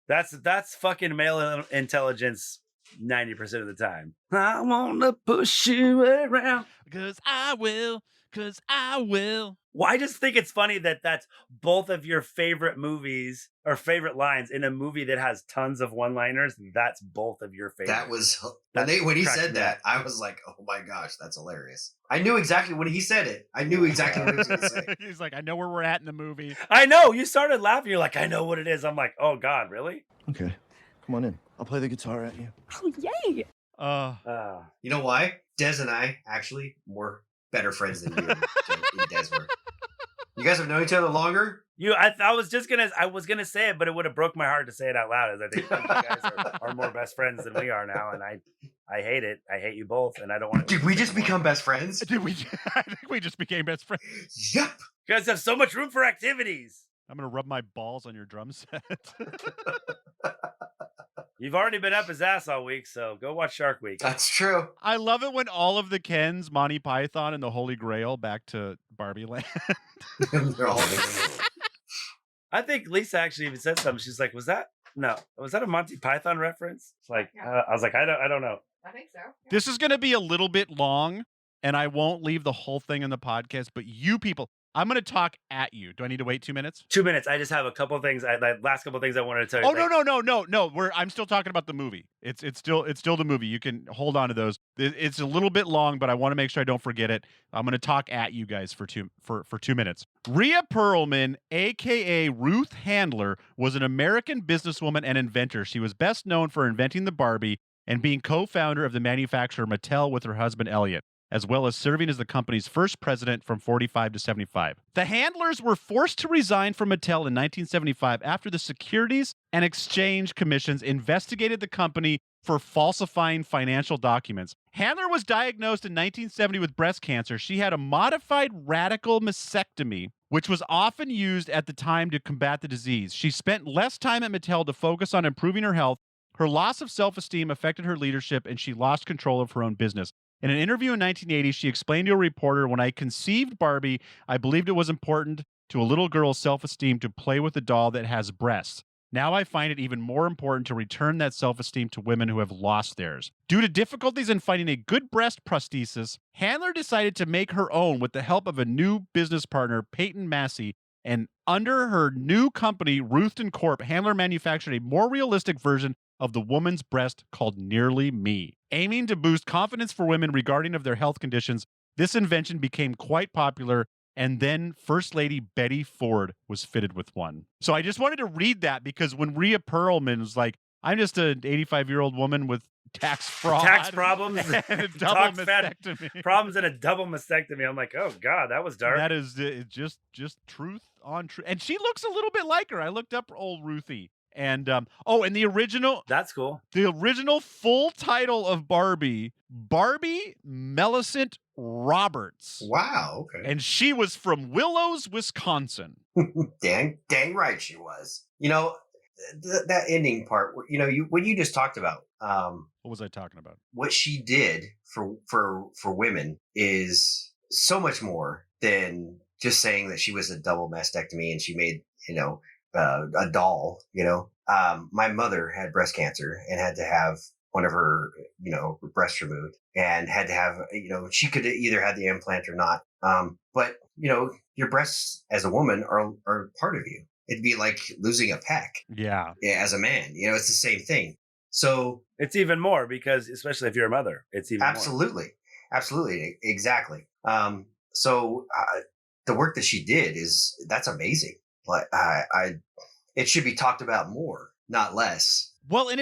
that's fucking male intelligence 90% of the time. I wanna push you around because I will. Well, I just think it's funny that that's both of your favorite movies or favorite lines in a movie that has tons of one-liners. That's both of your favorite. That was when he said that. I was like, "Oh my gosh, that's hilarious!" I knew exactly when he said it. I knew exactly what he was going to say. He's like, "I know where we're at in the movie." I know. You started laughing. You're like, "I know what it is." I'm like, "Oh God, really?" Okay, come on in. I'll play the guitar at you. Oh yay! You know why? Des and I actually were better friends than you and Des were. You guys have known each other longer? I was gonna say it, but it would have broke my heart to say it out loud. As I think you guys are more best friends than we are now, and I hate it. I hate you both, and I don't want to. Did we just become best friends? I think we just became best friends. Yep. You guys have so much room for activities. I'm going to rub my balls on your drum set. You've already been up his ass all week, so go watch Shark Week. That's true. I love it when all of the Kens, Monty Python, and the Holy Grail back to Barbie Land. They're all I think Lisa actually even said something. She's like, was that a Monty Python reference? It's like, Yeah. I was like, I don't know. I think so. Yeah. This is going to be a little bit long, and I won't leave the whole thing in the podcast, but you people, I'm going to talk at you. Do I need to wait 2 minutes? 2 minutes. I just have a couple of things. Last couple of things I wanted to tell you. Oh, no. I'm still talking about the movie. It's still the movie. You can hold on to those. It's a little bit long, but I want to make sure I don't forget it. I'm going to talk at you guys for 2 minutes. Ria Perlman, aka Ruth Handler, was an American businesswoman and inventor. She was best known for inventing the Barbie and being co-founder of the manufacturer Mattel with her husband Elliot, as well as serving as the company's first president from 45 to 75. The Handlers were forced to resign from Mattel in 1975 after the Securities and Exchange Commissions investigated the company for falsifying financial documents. Handler was diagnosed in 1970 with breast cancer. She had a modified radical mastectomy, which was often used at the time to combat the disease. She spent less time at Mattel to focus on improving her health. Her loss of self-esteem affected her leadership, and she lost control of her own business. In an interview in 1980, she explained to a reporter, "When I conceived Barbie, I believed it was important to a little girl's self-esteem to play with a doll that has breasts. Now I find it even more important to return that self-esteem to women who have lost theirs." Due to difficulties in finding a good breast prosthesis, Handler decided to make her own with the help of a new business partner, Peyton Massey, and under her new company, Ruth & Corp, Handler manufactured a more realistic version of the woman's breast called Nearly Me. Aiming to boost confidence for women regarding of their health conditions, this invention became quite popular, and then First Lady Betty Ford was fitted with one. So I just wanted to read that because when Ria Perlman was like, I'm just an 85-year-old woman with tax fraud. Tax problems. And a double mastectomy. Problems and a double mastectomy. I'm like, oh God, that was dark. That is just truth on truth. And she looks a little bit like her. I looked up old Ruthie. And and the original, That's cool. the original full title of Barbie Millicent Roberts. Wow. Okay. And she was from Willows, Wisconsin. Dang right she was. You know, that ending part. You know, what you just talked about. What was I talking about? What she did for women is so much more than just saying that she was a double mastectomy and she made, a doll. My mother had breast cancer and had to have one of her, breasts removed and had to have, she could either have the implant or not. But your breasts as a woman are part of you. It'd be like losing a pec. Yeah. As a man, it's the same thing. So it's even more because, especially if you're a mother, it's even absolutely, exactly. So the work that she did that's amazing. But it should be talked about more, not less. Well, and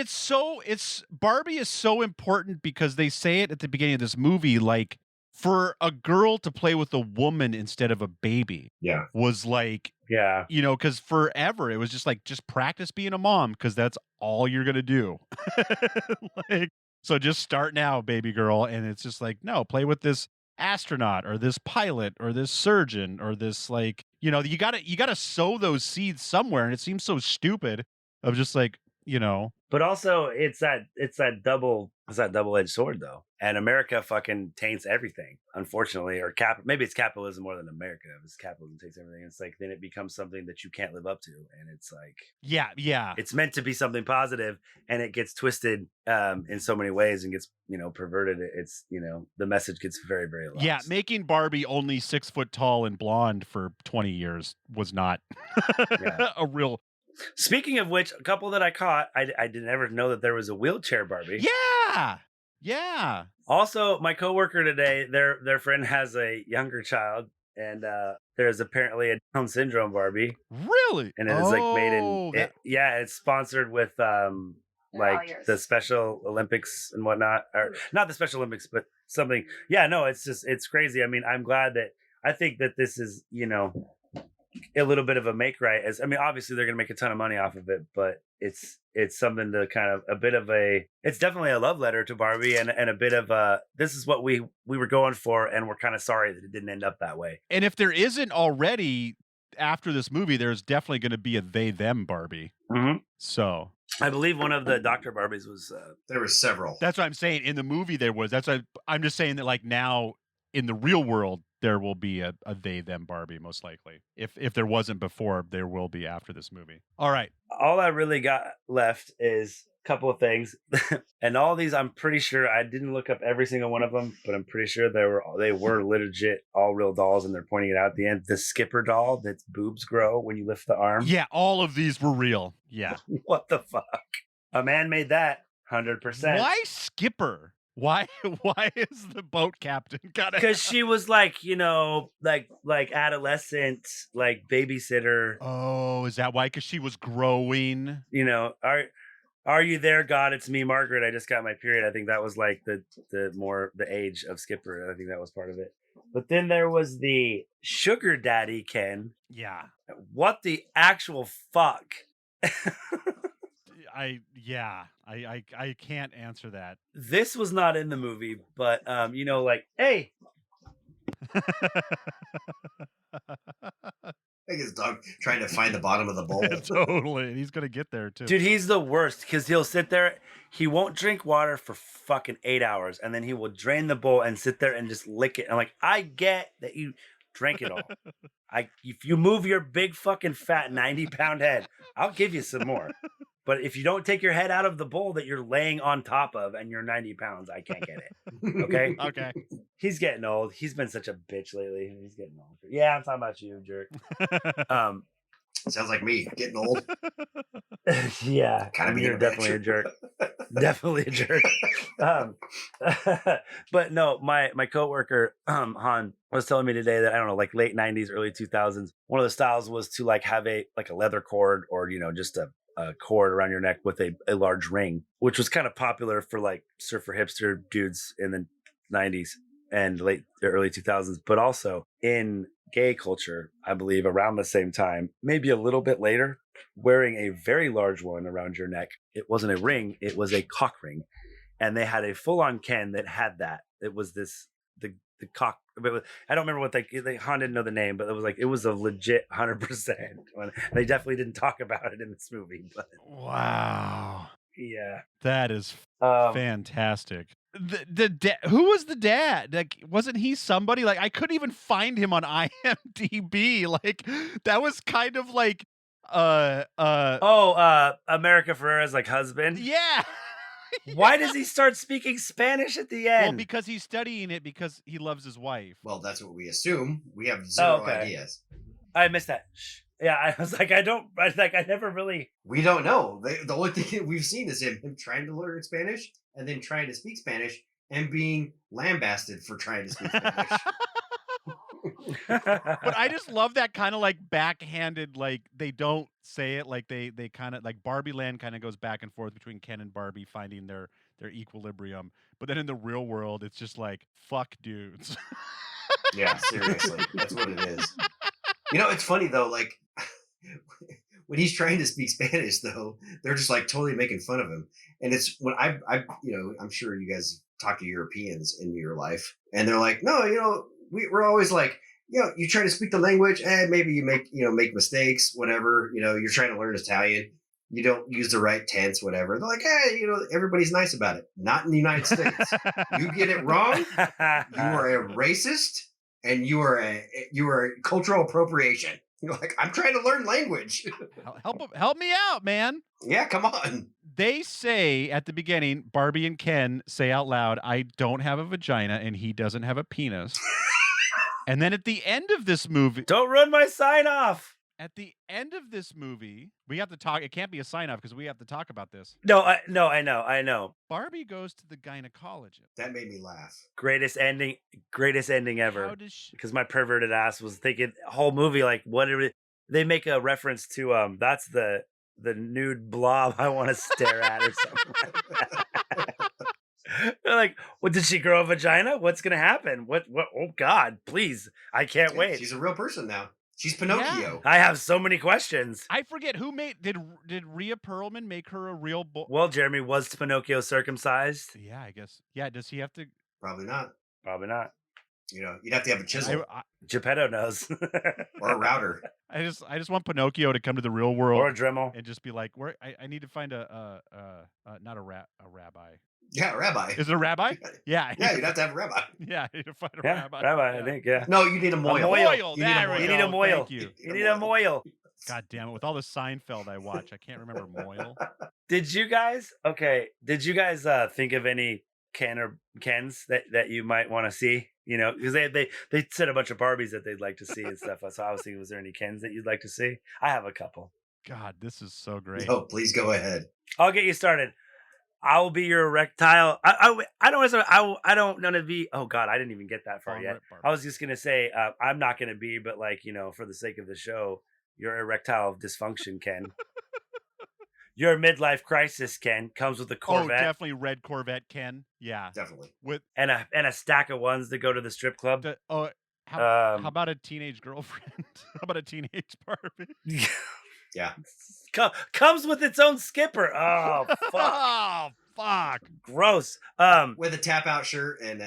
Barbie is so important because they say it at the beginning of this movie, like for a girl to play with a woman instead of a baby. Yeah. Was like, Yeah. Because forever it was just like, just practice being a mom because that's all you're going to do. So just start now, baby girl. And it's just like, no, play with this astronaut or this pilot or this surgeon or this you gotta sow those seeds somewhere. And it seems so stupid of just like, But also it's that double-edged sword though. And America fucking taints everything, unfortunately, or maybe it's capitalism more than America. It's capitalism taints everything. It's like, then it becomes something that you can't live up to. And it's like, yeah. It's meant to be something positive and it gets twisted in so many ways and gets, perverted. It's, the message gets very, very lost. Yeah. Making Barbie only 6 foot tall and blonde for 20 years was not a real. Speaking of which, a couple that I caught, I didn't ever know that there was a wheelchair Barbie. Yeah. Also, my coworker today, their friend has a younger child, and there's apparently a Down syndrome Barbie. Really? And it is made in it's sponsored with the Special Olympics and whatnot, or not the Special Olympics, but something. Yeah, no, it's crazy. I mean, I'm glad that I think that this is a little bit of a make right. Obviously they're going to make a ton of money off of it, but it's something to kind of it's definitely a love letter to Barbie and a bit of this is what we were going for, and we're kind of sorry that it didn't end up that way. And if there isn't already, after this movie, there's definitely going to be a they/them Barbie. Mm-hmm. So I believe one of the Dr. Barbies was. There were several. that's what I'm saying. In the movie, there was. That's what I'm just saying that like now in the real world, there will be a they/them Barbie most likely. If there wasn't before, there will be after this movie. All right. All I really got left is a couple of things, and all these I'm pretty sure I didn't look up every single one of them, but I'm pretty sure they were legit all real dolls, and they're pointing it out at the end. The Skipper doll that's boobs grow when you lift the arm. Yeah, all of these were real. Yeah. What the fuck? A man made that 100%. Why Skipper? Why is the boat captain got Because she was like, you know, like adolescent, like babysitter. Oh, is that why? Because she was growing. You know, are you there, God? It's me, Margaret. I just got my period. I think that was like the age of Skipper. I think that was part of it. But then there was the sugar daddy Ken. Yeah. What the actual fuck? I can't answer that. This was not in the movie, but you know, like, hey. I think his dog trying to find the bottom of the bowl. Totally. And he's gonna get there too. Dude, he's the worst because he'll sit there. He won't drink water for fucking 8 hours, and then he will drain the bowl and sit there and just lick it. I'm like, I get that you drank it all. If you move your big fucking fat 90-pound head, I'll give you some more. But if you don't take your head out of the bowl that you're laying on top of and you're 90 pounds, I can't get it. Okay? Okay. He's getting old. He's been such a bitch lately. He's getting old. Yeah, I'm talking about you, jerk. Sounds like me getting old. Yeah. Kind of You're definitely a jerk. Definitely a jerk. But no, my coworker, Han, was telling me today that, I don't know, like late 90s, early 2000s, one of the styles was to like have a leather cord or, you know, just a cord around your neck with a large ring, which was kind of popular for like surfer hipster dudes in the 90s and early 2000s, but also in gay culture, I believe around the same time, maybe a little bit later, wearing a very large one around your neck. It wasn't a ring, it was a cock ring. And they had a full-on Ken that had that. It was the cock. I don't remember what Han didn't know the name, but it was a legit 100%. They definitely didn't talk about it in this movie. But Wow. yeah, That is fantastic. Who was the dad? Like, wasn't he somebody? Like, I couldn't even find him on IMDb. Like, that was kind of like America Ferrera's like husband. Yeah. Why does he start speaking Spanish at the end? Well, because he's studying it because he loves his wife. Well, that's what we assume. We have zero ideas. I missed that. Yeah, I was like, I never really. We don't know. The only thing we've seen is him trying to learn Spanish and then trying to speak Spanish and being lambasted for trying to speak Spanish. But I just love that kind of like backhanded, like they don't say it, like they kind of like Barbie Land kind of goes back and forth between Ken and Barbie finding their equilibrium. But then in the real world, it's just like, fuck dudes. Yeah, seriously. That's what it is. You know, it's funny though, like when he's trying to speak Spanish though, they're just like totally making fun of him. And it's when I you know, I'm sure you guys talk to Europeans in your life and they're like, no, you know, we're always like, you know, you try to speak the language and maybe you make mistakes, whatever, you know, you're trying to learn Italian. You don't use the right tense, whatever. They're like, hey, you know, everybody's nice about it. Not in the United States. You get it wrong, you are a racist and you are a cultural appropriation. You're like, I'm trying to learn language. Help me out, man. Yeah, come on. They say at the beginning, Barbie and Ken say out loud, I don't have a vagina and he doesn't have a penis. And then at the end of this movie... Don't run my sign off! At the end of this movie, we have to talk... It can't be a sign off because we have to talk about this. No, I know. Barbie goes to the gynecologist. That made me laugh. Greatest ending ever. How does she... Because my perverted ass was thinking, whole movie, like, they make a reference to, that's the nude blob I want to stare at or something like that. They're like, what, did she grow a vagina? What's going to happen? What, oh God, please. I can't wait. She's a real person now. She's Pinocchio. I have so many questions. I forget who did Ria Perlman make her a real boy? Well, Jeremy, was Pinocchio circumcised? Yeah, I guess. Yeah, does he have to? Probably not. Probably not. You know, you'd have to have a chisel Geppetto knows. or a router. I just want Pinocchio to come to the real world Or a Dremel. and just be like, where I need to find a not a rabbi. Yeah, a rabbi. Is it a rabbi? Yeah. Yeah, you'd have to have a rabbi. Yeah, you need to find a Yeah, rabbi. rabbi, Yeah. I think, yeah. No, you need a moil. moil. You need a There moil. we You need a go. moil. Thank you. You need a moil. God damn it! With all the Seinfeld I watch, I can't remember moil. Did you guys think of any Kens that you might want to see? You know, because they said a bunch of Barbies that they'd like to see and stuff. So I was thinking, was there any Kens that you'd like to see? I have a couple. God, this is so great. Oh, please go ahead. I'll get you started. I will be your erectile. I don't want to be. Oh God, I didn't even get that far yet. I was just gonna say I'm not gonna be, but like, you know, for the sake of the show, your erectile dysfunction, Ken. Your midlife crisis, Ken, comes with a Corvette. Oh, definitely red Corvette, Ken. Yeah, Definitely. with and a stack of ones to go to the strip club. how about a teenage girlfriend? How about a teenage Barbie? Yeah. Comes with its own skipper. Oh fuck! Oh fuck! Gross. With a tap out shirt and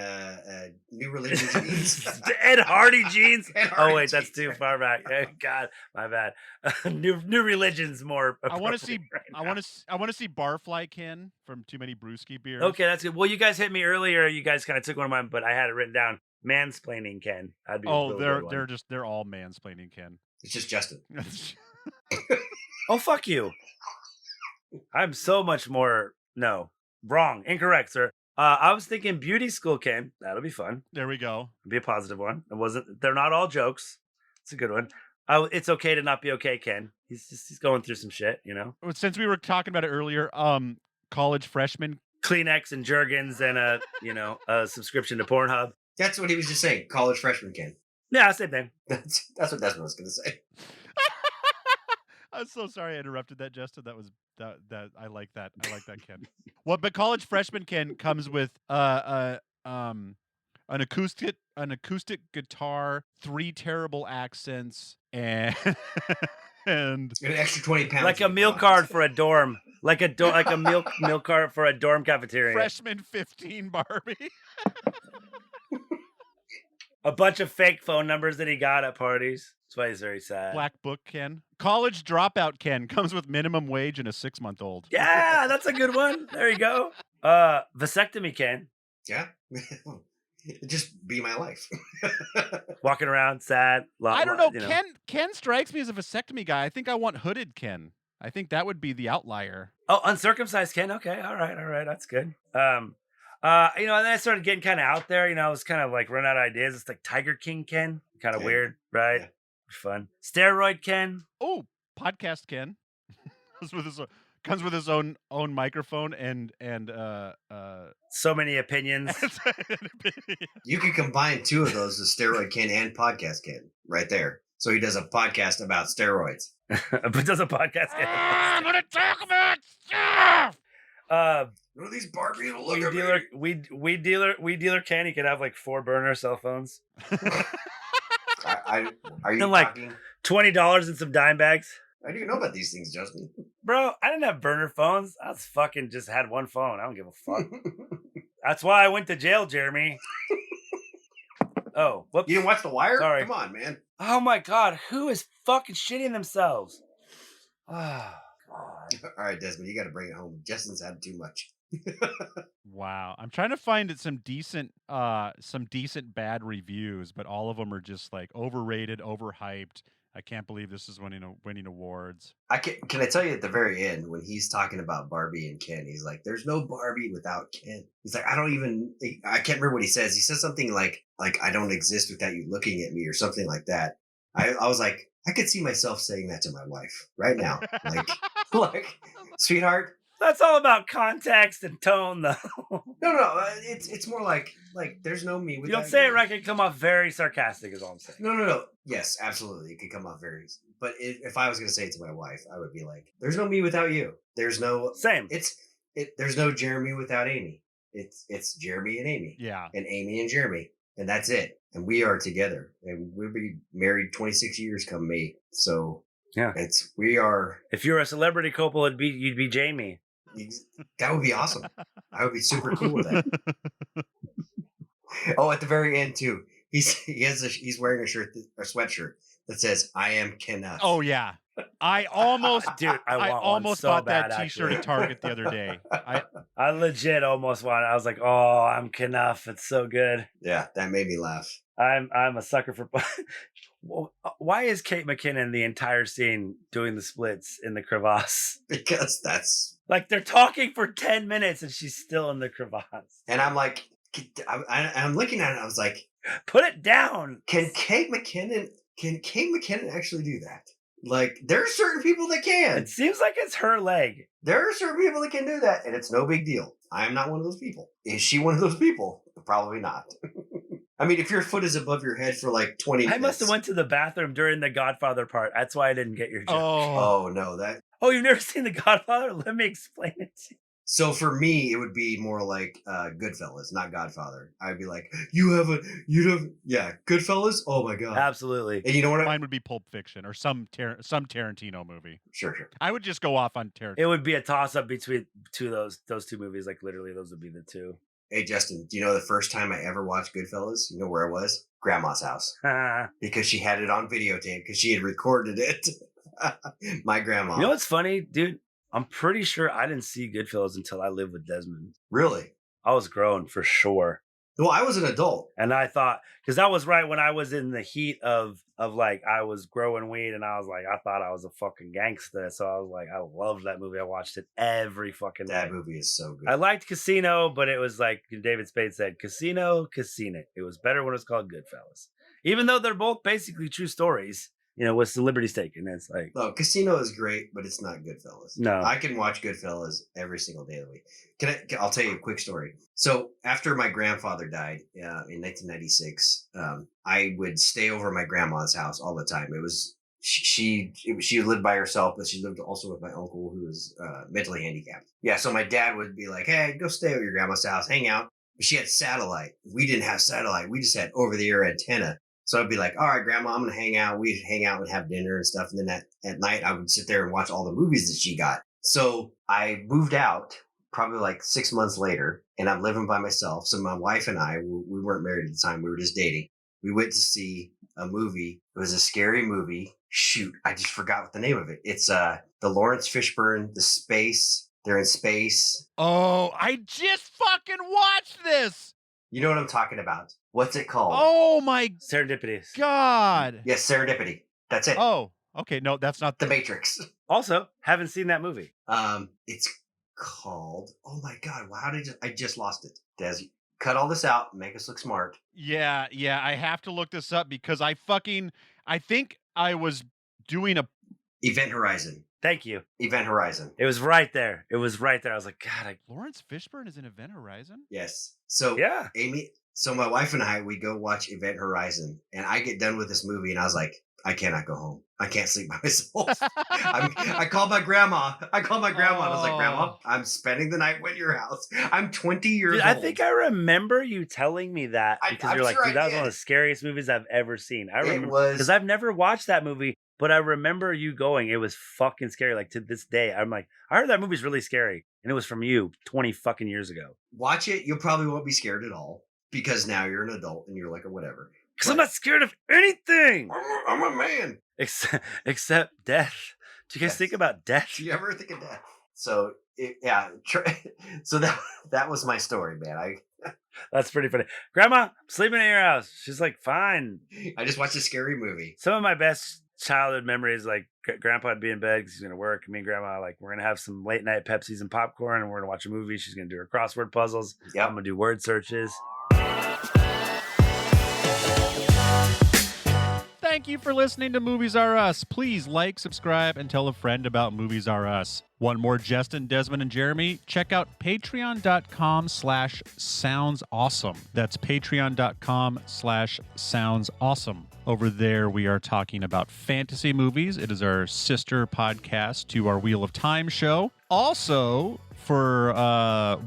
New Religion jeans. Ed Hardy jeans. Ed Hardy Oh wait, that's jeans. too far back. God, my bad. New Religion's more. I want to see. appropriate right I want to see Barfly Ken from Too Many Brewski Beers. now. Okay, that's good. Well, you guys hit me earlier. You guys kind of took one of mine, but I had it written down. Mansplaining Ken. That'd be a Oh, real good one. they're all mansplaining Ken. It's just Justin. Oh, fuck you. I'm so much more. No, wrong, incorrect, sir. I was thinking beauty school, Ken. That'll be fun. There we go. Be a positive one. It wasn't. They're not all jokes. It's a good one. It's okay to not be okay, Ken. He's going through some shit, you know. Since we were talking about it earlier, college freshman. Kleenex and Jergens and a subscription to Pornhub. That's what he was just saying. College freshman Ken. Yeah, same thing. That's what Desmond was going to say. I'm so sorry I interrupted that, Justin. That was that I like that. I like that, Ken. Well, but college freshman Ken comes with an acoustic guitar, 3 terrible accents, and An extra 20 pounds. Like a meal card for a dorm. Like a meal card for a dorm cafeteria. freshman 15 Barbie. A bunch of fake phone numbers that he got at parties. That's why he's very sad. Black book Ken. College dropout Ken comes with minimum wage and a 6-month-old. Yeah, that's a good one. There you go. Vasectomy Ken. Yeah. Just be my life. Walking around sad. I don't know. Ken strikes me as a vasectomy guy. I think I want hooded Ken. I think that would be the outlier. Oh, uncircumcised Ken. Okay, all right, that's good. And then I started getting kind of out there. You know, I was kind of like running out of ideas. It's like Tiger King Ken, kind of Yeah. weird, right? Yeah. Fun. Steroid Ken. Oh, podcast Ken comes with his own microphone and So many opinions. You could combine 2 of those, the steroid Ken and podcast Ken, right there. So he does a podcast about steroids. But does a podcast Ken. I'm gonna talk about stuff. What are these Barbies will look Weed at dealer, weed dealer Ken. He could have like 4 burner cell phones. Are you And, like, talking? $20 in some dime bags. How do you know about these things, Justin? Bro, I didn't have burner phones. I was fucking just had one phone. I don't give a fuck. That's why I went to jail, Jeremy. Oh, whoops. You didn't watch The Wire? Sorry. Come on, man. Oh my God, who is fucking shitting themselves? Ah, God. All right, Desmond, you got to bring it home. Justin's had too much. Wow, I'm trying to find some decent bad reviews, but all of them are just like overrated, overhyped. I can't believe this is winning awards. Can I tell you at the very end when he's talking about Barbie and Ken, he's like, "There's no Barbie without Ken." He's like, I can't remember what he says. He says something like I don't exist without you looking at me or something like that. I was like, I could see myself saying that to my wife right now, like, sweetheart. That's all about context and tone, though. No, it's more like there's no me without You don't say it right, it can come off very sarcastic, is all I'm saying. No. Yes, absolutely. It could come off very. But if I was going to say it to my wife, I would be like, "There's no me without you. There's no Same. There's no Jeremy without Amy. It's Jeremy and Amy. Yeah. And Amy and Jeremy, and that's it. And we are together, and we'll be married 26 years come May. So yeah, we are. If you're a celebrity couple, you'd be Jamie. That would be awesome. I would be super cool with that. Oh, at the very end too, He's wearing a sweatshirt that says "I am Kenneth." Oh yeah, I almost Dude, I almost so bought bad, that T-shirt actually. at Target the other day. I legit almost wanted. I was like, "Oh, I'm Kenneth. It's so good." Yeah, that made me laugh. I'm a sucker for. Well, why is Kate McKinnon the entire scene doing the splits in the crevasse? Because that's Like they're talking for 10 minutes and she's still in the crevasse. and I'm like, I'm looking at it. I was like, Put it down. Can Kate McKinnon actually do that? Like, there are certain people that can. It seems like it's her leg. There are certain people that can do that, and it's no big deal. I am not one of those people. Is she one of those people? Probably not. I mean, if your foot is above your head for like 20 minutes. I must have went to the bathroom during the Godfather part. That's why I didn't get your joke. Oh, Oh, no. Oh, you've never seen the Godfather? Let me explain it to you. So for me, it would be more like Goodfellas, not Godfather. I'd be like, Goodfellas? Oh, my God. Absolutely. And you know what? mine would be Pulp Fiction or some Tarantino movie. Sure. I would just go off on Tarantino. It would be a toss-up between those two movies. Like, literally, those would be the two. Hey, Justin, do you know the first time I ever watched Goodfellas? You know where it was? Grandma's house. Because she had it on videotape because she had recorded it. My grandma. You know what's funny, dude? I'm pretty sure I didn't see Goodfellas until I lived with Desmond. Really? I was grown for sure. Well, I was an adult. And I thought, because that was right when I was in the heat of like, I was growing weed and I was like, I thought I was a fucking gangster. So I was like, I loved that movie. I watched it every fucking day. That movie is so good. I liked Casino, but it was like David Spade said, Casino. It was better when it was called Goodfellas. Even though they're both basically true stories, you know, with celebrities taken. It's like, No, Casino is great, but it's not Goodfellas. No. I can watch Goodfellas every single day of the week. I'll tell you a quick story. So after my grandfather died in 1996, I would stay over at my grandma's house all the time. It was she lived by herself, but she lived also with my uncle who was mentally handicapped. Yeah, so my dad would be like, "Hey, go stay at your grandma's house, hang out." But she had satellite. We didn't have satellite. We just had over-the-air antenna. So I'd be like, "All right, Grandma, I'm going to hang out." We'd hang out and have dinner and stuff. And then at night, I would sit there and watch all the movies that she got. So I moved out probably like 6 months later, and I'm living by myself. So my wife and I, we weren't married at the time. We were just dating. We went to see a movie. It was a scary movie. Shoot, I just forgot what the name of it. It's the Lawrence Fishburne, the space. They're in space. Oh, I just fucking watched this. You know what I'm talking about. What's it called? Oh my Serendipities. God. Yes, Serendipity. That's it. Oh, okay. No, that's not The Matrix. Also, haven't seen that movie. It's called. Oh my God! Wow, I just lost it. Des, cut all this out. Make us look smart. Yeah. I have to look this up because I think I was doing a. Event Horizon. Thank you. Event Horizon. It was right there. I was like, God, Lawrence Fishburne is in Event Horizon? Yes. So yeah. Amy. So my wife and I, we go watch Event Horizon, and I get done with this movie, and I was like, I cannot go home. I can't sleep by myself. I called my grandma. And I was like, "Grandma, I'm spending the night at your house. I'm 20 years Dude, old." I think I remember you telling me that because I'm you're like, sure dude, I that was did. one of the scariest movies I've ever seen. I remember It was because I've never watched that movie, but I remember you going. It was fucking scary. Like to this day, I'm like, I heard that movie's really scary, and it was from you 20 fucking years ago. Watch it. You probably won't be scared at all because now you're an adult and you're like, or whatever. Because I'm not scared of anything. I'm a man. Except death. Do you guys Yes. think about death? Do you ever think of death? So so that was my story, man. That's pretty funny. Grandma, I'm sleeping at your house. She's like, fine. I just watched a scary movie. Some of my best childhood memories, like Grandpa would be in bed because he's gonna work. Me and Grandma, like, we're gonna have some late night Pepsis and popcorn, and we're gonna watch a movie. She's gonna do her crossword puzzles. Yep. I'm gonna do word searches. Thank you for listening to Movies Are Us. Please like, subscribe, and tell a friend about Movies Are Us. One more Justin, Desmond, and Jeremy. Check out patreon.com/soundsawesome. That's patreon.com/soundsawesome. Over there, we are talking about fantasy movies. It is our sister podcast to our Wheel of Time show. Also, for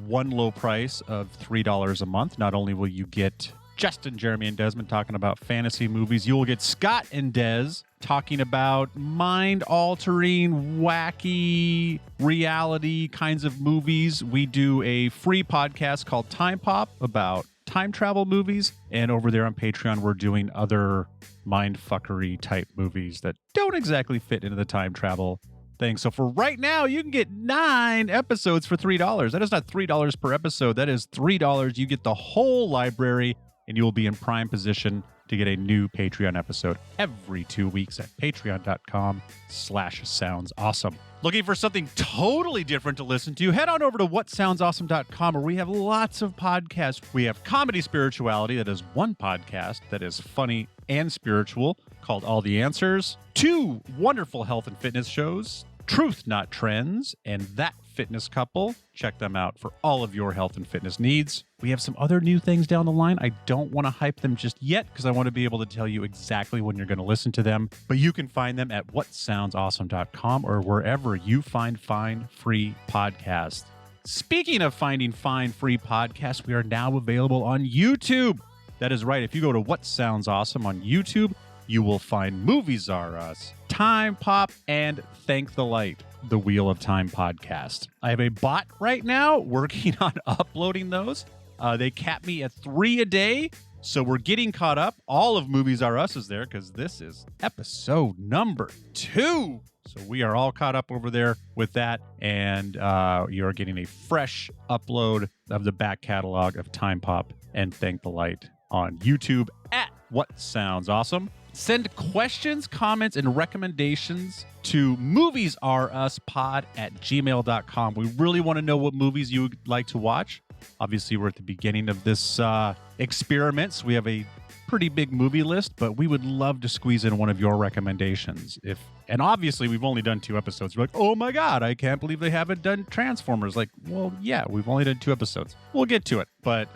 one low price of $3 a month, not only will you get Justin, Jeremy, and Desmond talking about fantasy movies, you will get Scott and Des talking about mind-altering, wacky, reality kinds of movies. We do a free podcast called Time Pop about time travel movies. And over there on Patreon, we're doing other mindfuckery type movies that don't exactly fit into the time travel thing. So for right now, you can get 9 episodes for $3. That is not $3 per episode. That is $3. You get the whole library, and you will be in prime position to get a new Patreon episode every 2 weeks at patreon.com/soundsawesome. Looking for something totally different to listen to? Head on over to whatsoundsawesome.com, where we have lots of podcasts. We have Comedy Spirituality, that is one podcast that is funny and spiritual, called All the Answers. 2 wonderful health and fitness shows, Truth Not Trends and That Fitness Couple. Check them out for all of your health and fitness needs. We have some other new things down the line. I don't want to hype them just yet because I want to be able to tell you exactly when you're going to listen to them. But you can find them at whatsoundsawesome.com or wherever you find fine free podcasts. Speaking of finding fine free podcasts, we are now available on YouTube. That is right. If you go to What Sounds Awesome on YouTube, you will find Movies Are Us, Time Pop, and Thank the Light, the Wheel of Time podcast. I have a bot right now working on uploading those. They cap me at 3 a day, so we're getting caught up. All of Movies Are Us is there because this is episode number 2. So we are all caught up over there with that, and you're getting a fresh upload of the back catalog of Time Pop and Thank the Light on YouTube at What Sounds Awesome. Send questions, comments, and recommendations to moviesareUspod@gmail.com. We really want to know what movies you would like to watch. Obviously, we're at the beginning of this experiment, so we have a pretty big movie list, but we would love to squeeze in one of your recommendations. And obviously, we've only done 2 episodes. You're like, oh my God, I can't believe they haven't done Transformers. Like, well, yeah, we've only done 2 episodes. We'll get to it. But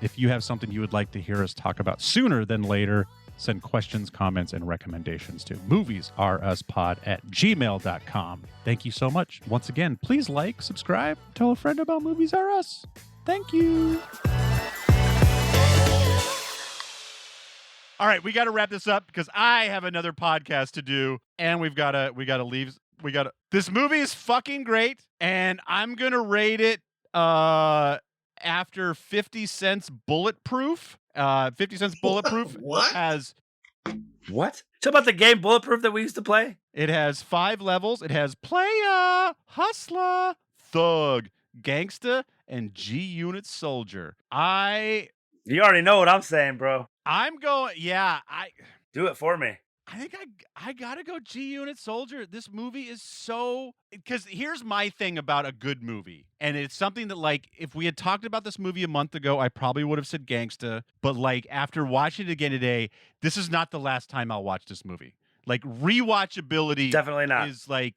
if you have something you would like to hear us talk about sooner than later, send questions, comments, and recommendations to moviesareUspod@gmail.com. Thank you so much. Once again, please like, subscribe, tell a friend about Movies Are Us. Thank you. All right, we got to wrap this up because I have another podcast to do, and we got to leave. This movie is fucking great, and I'm gonna rate it after 50 Cent's Bulletproof. 50 Cent's Bulletproof What? has What? Talk about the game Bulletproof that we used to play? It has 5 levels. It has Playa, Hustler, Thug, Gangsta, and G-Unit Soldier. You already know what I'm saying, bro. I'm going, yeah, Do it for me. I think I gotta go G-Unit Soldier. This movie is so... Because here's my thing about a good movie. And it's something that, like, if we had talked about this movie a month ago, I probably would have said Gangsta. But, like, after watching it again today, this is not the last time I'll watch this movie. Like, rewatchability... Definitely not. ...is the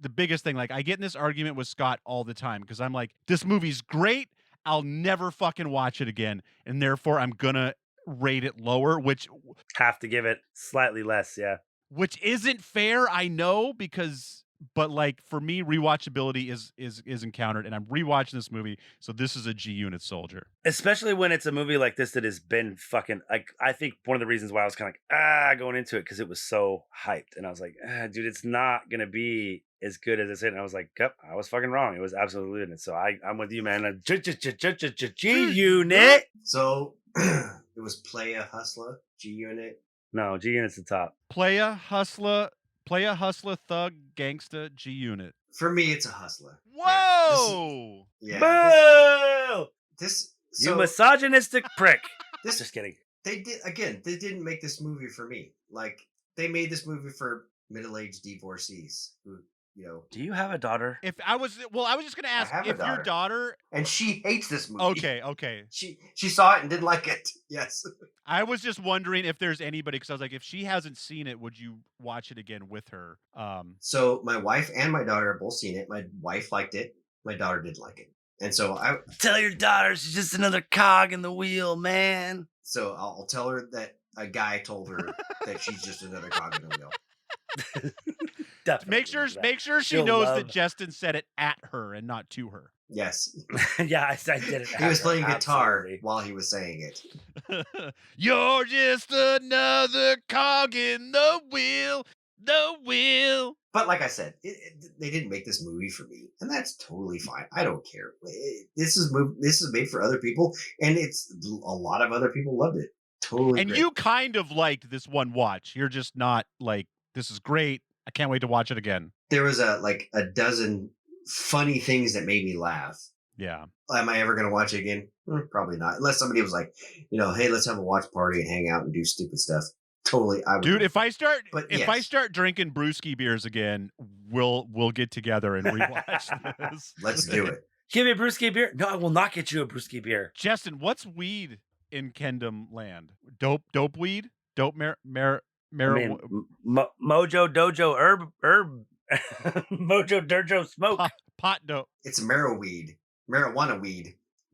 biggest thing. Like, I get in this argument with Scott all the time because I'm like, this movie's great. I'll never fucking watch it again. And therefore, I'm gonna rate it lower, which... Have to give it slightly less, yeah. Which isn't fair, I know, but like for me, rewatchability is encountered, and I'm rewatching this movie, so this is a G-Unit Soldier. Especially when it's a movie like this that has been fucking, like, I think one of the reasons why I was kind of like, going into it, because it was so hyped, and I was like, dude, it's not gonna be as good as it's in. And I was like, yep, I was fucking wrong. It was absolutely in it. So I'm with you, man. G-Unit. So it was Playa Hustler, G-Unit. No, G-Unit's the top. Playa Hustler, Thug, Gangsta, G-Unit. For me, it's a Hustler. Whoa! Boo! So, you misogynistic prick. Just kidding. They didn't make this movie for me. Like, they made this movie for middle-aged divorcees who, you know. Do you have a daughter? I was just gonna ask if your daughter, and she hates this movie. Okay. She saw it and didn't like it. Yes. I was just wondering if there's anybody, because I was like, if she hasn't seen it, would you watch it again with her? So my wife and my daughter have both seen it. My wife liked it. My daughter didn't like it, and so I tell your daughter she's just another cog in the wheel, man. So I'll tell her that a guy told her that she's just another cog in the wheel. Make sure she knows that Justin said it at her and not to her. Yes. Yeah, I did it. He was playing guitar while he was saying it. You're just another cog in the wheel. the wheel. But like I said, they didn't make this movie for me, and that's totally fine. I don't care. This is made for other people, and a lot of other people loved it. Totally. And great. you kind of liked this one watch. You're just not like, this is great. I can't wait to watch it again. There was a dozen funny things that made me laugh. Yeah. Am I ever going to watch it again? Probably not. Unless somebody was like, hey, let's have a watch party and hang out and do stupid stuff. Totally. I would. Dude, if I start yes. drinking brewski beers again, we'll get together and rewatch this. Let's do it. Give me a brewski beer. No, I will not get you a brewski beer. Justin, what's weed in Kendom land? Dope weed? Dope marijuana? Mojo Dojo herb Mojo Dojo smoke. Pot dope. It's marijuana weed.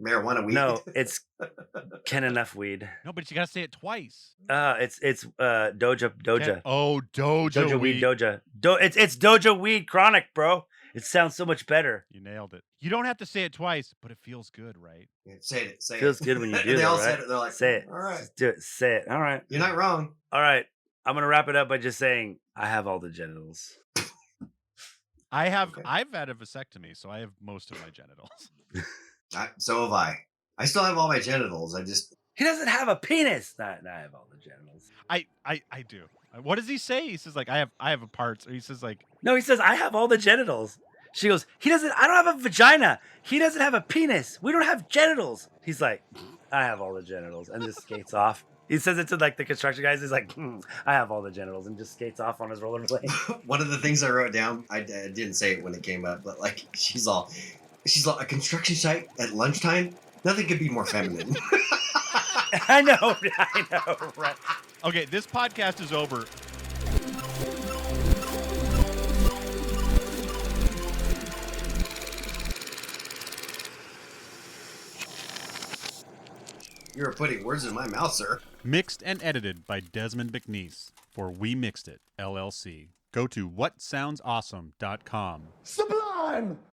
No, it's Ken enough weed. No, but you gotta say it twice. It's Doja. Doja weed. Doja. It's Doja weed chronic, bro. It sounds so much better. You nailed it. You don't have to say it twice, but it feels good, right? Yeah, say it. Feels good when you do it. They all right? said it. They're like, say it. All right. Just do it. Say it. All right. You're not wrong. All right. I'm gonna wrap it up by just saying I have all the genitals. I've Okay. had a vasectomy, so I have most of my genitals. So have I. I still have all my genitals. He doesn't have a penis. No, I have all the genitals. I do. What does he say? He says like I have a parts, or he says like No, he says I have all the genitals. She goes, I don't have a vagina. He doesn't have a penis. We don't have genitals. He's like, I have all the genitals, and just skates off. He says it to like the construction guys. He's like, I have all the genitals, and just skates off on his rollerblade. One of the things I wrote down, I didn't say it when it came up, but like she's all a construction site at lunchtime. Nothing could be more feminine. I know, right? okay, this podcast is over. You were putting words in my mouth, sir. Mixed and edited by Desmond McNeese for We Mixed It, LLC. Go to whatsoundsawesome.com. Sublime!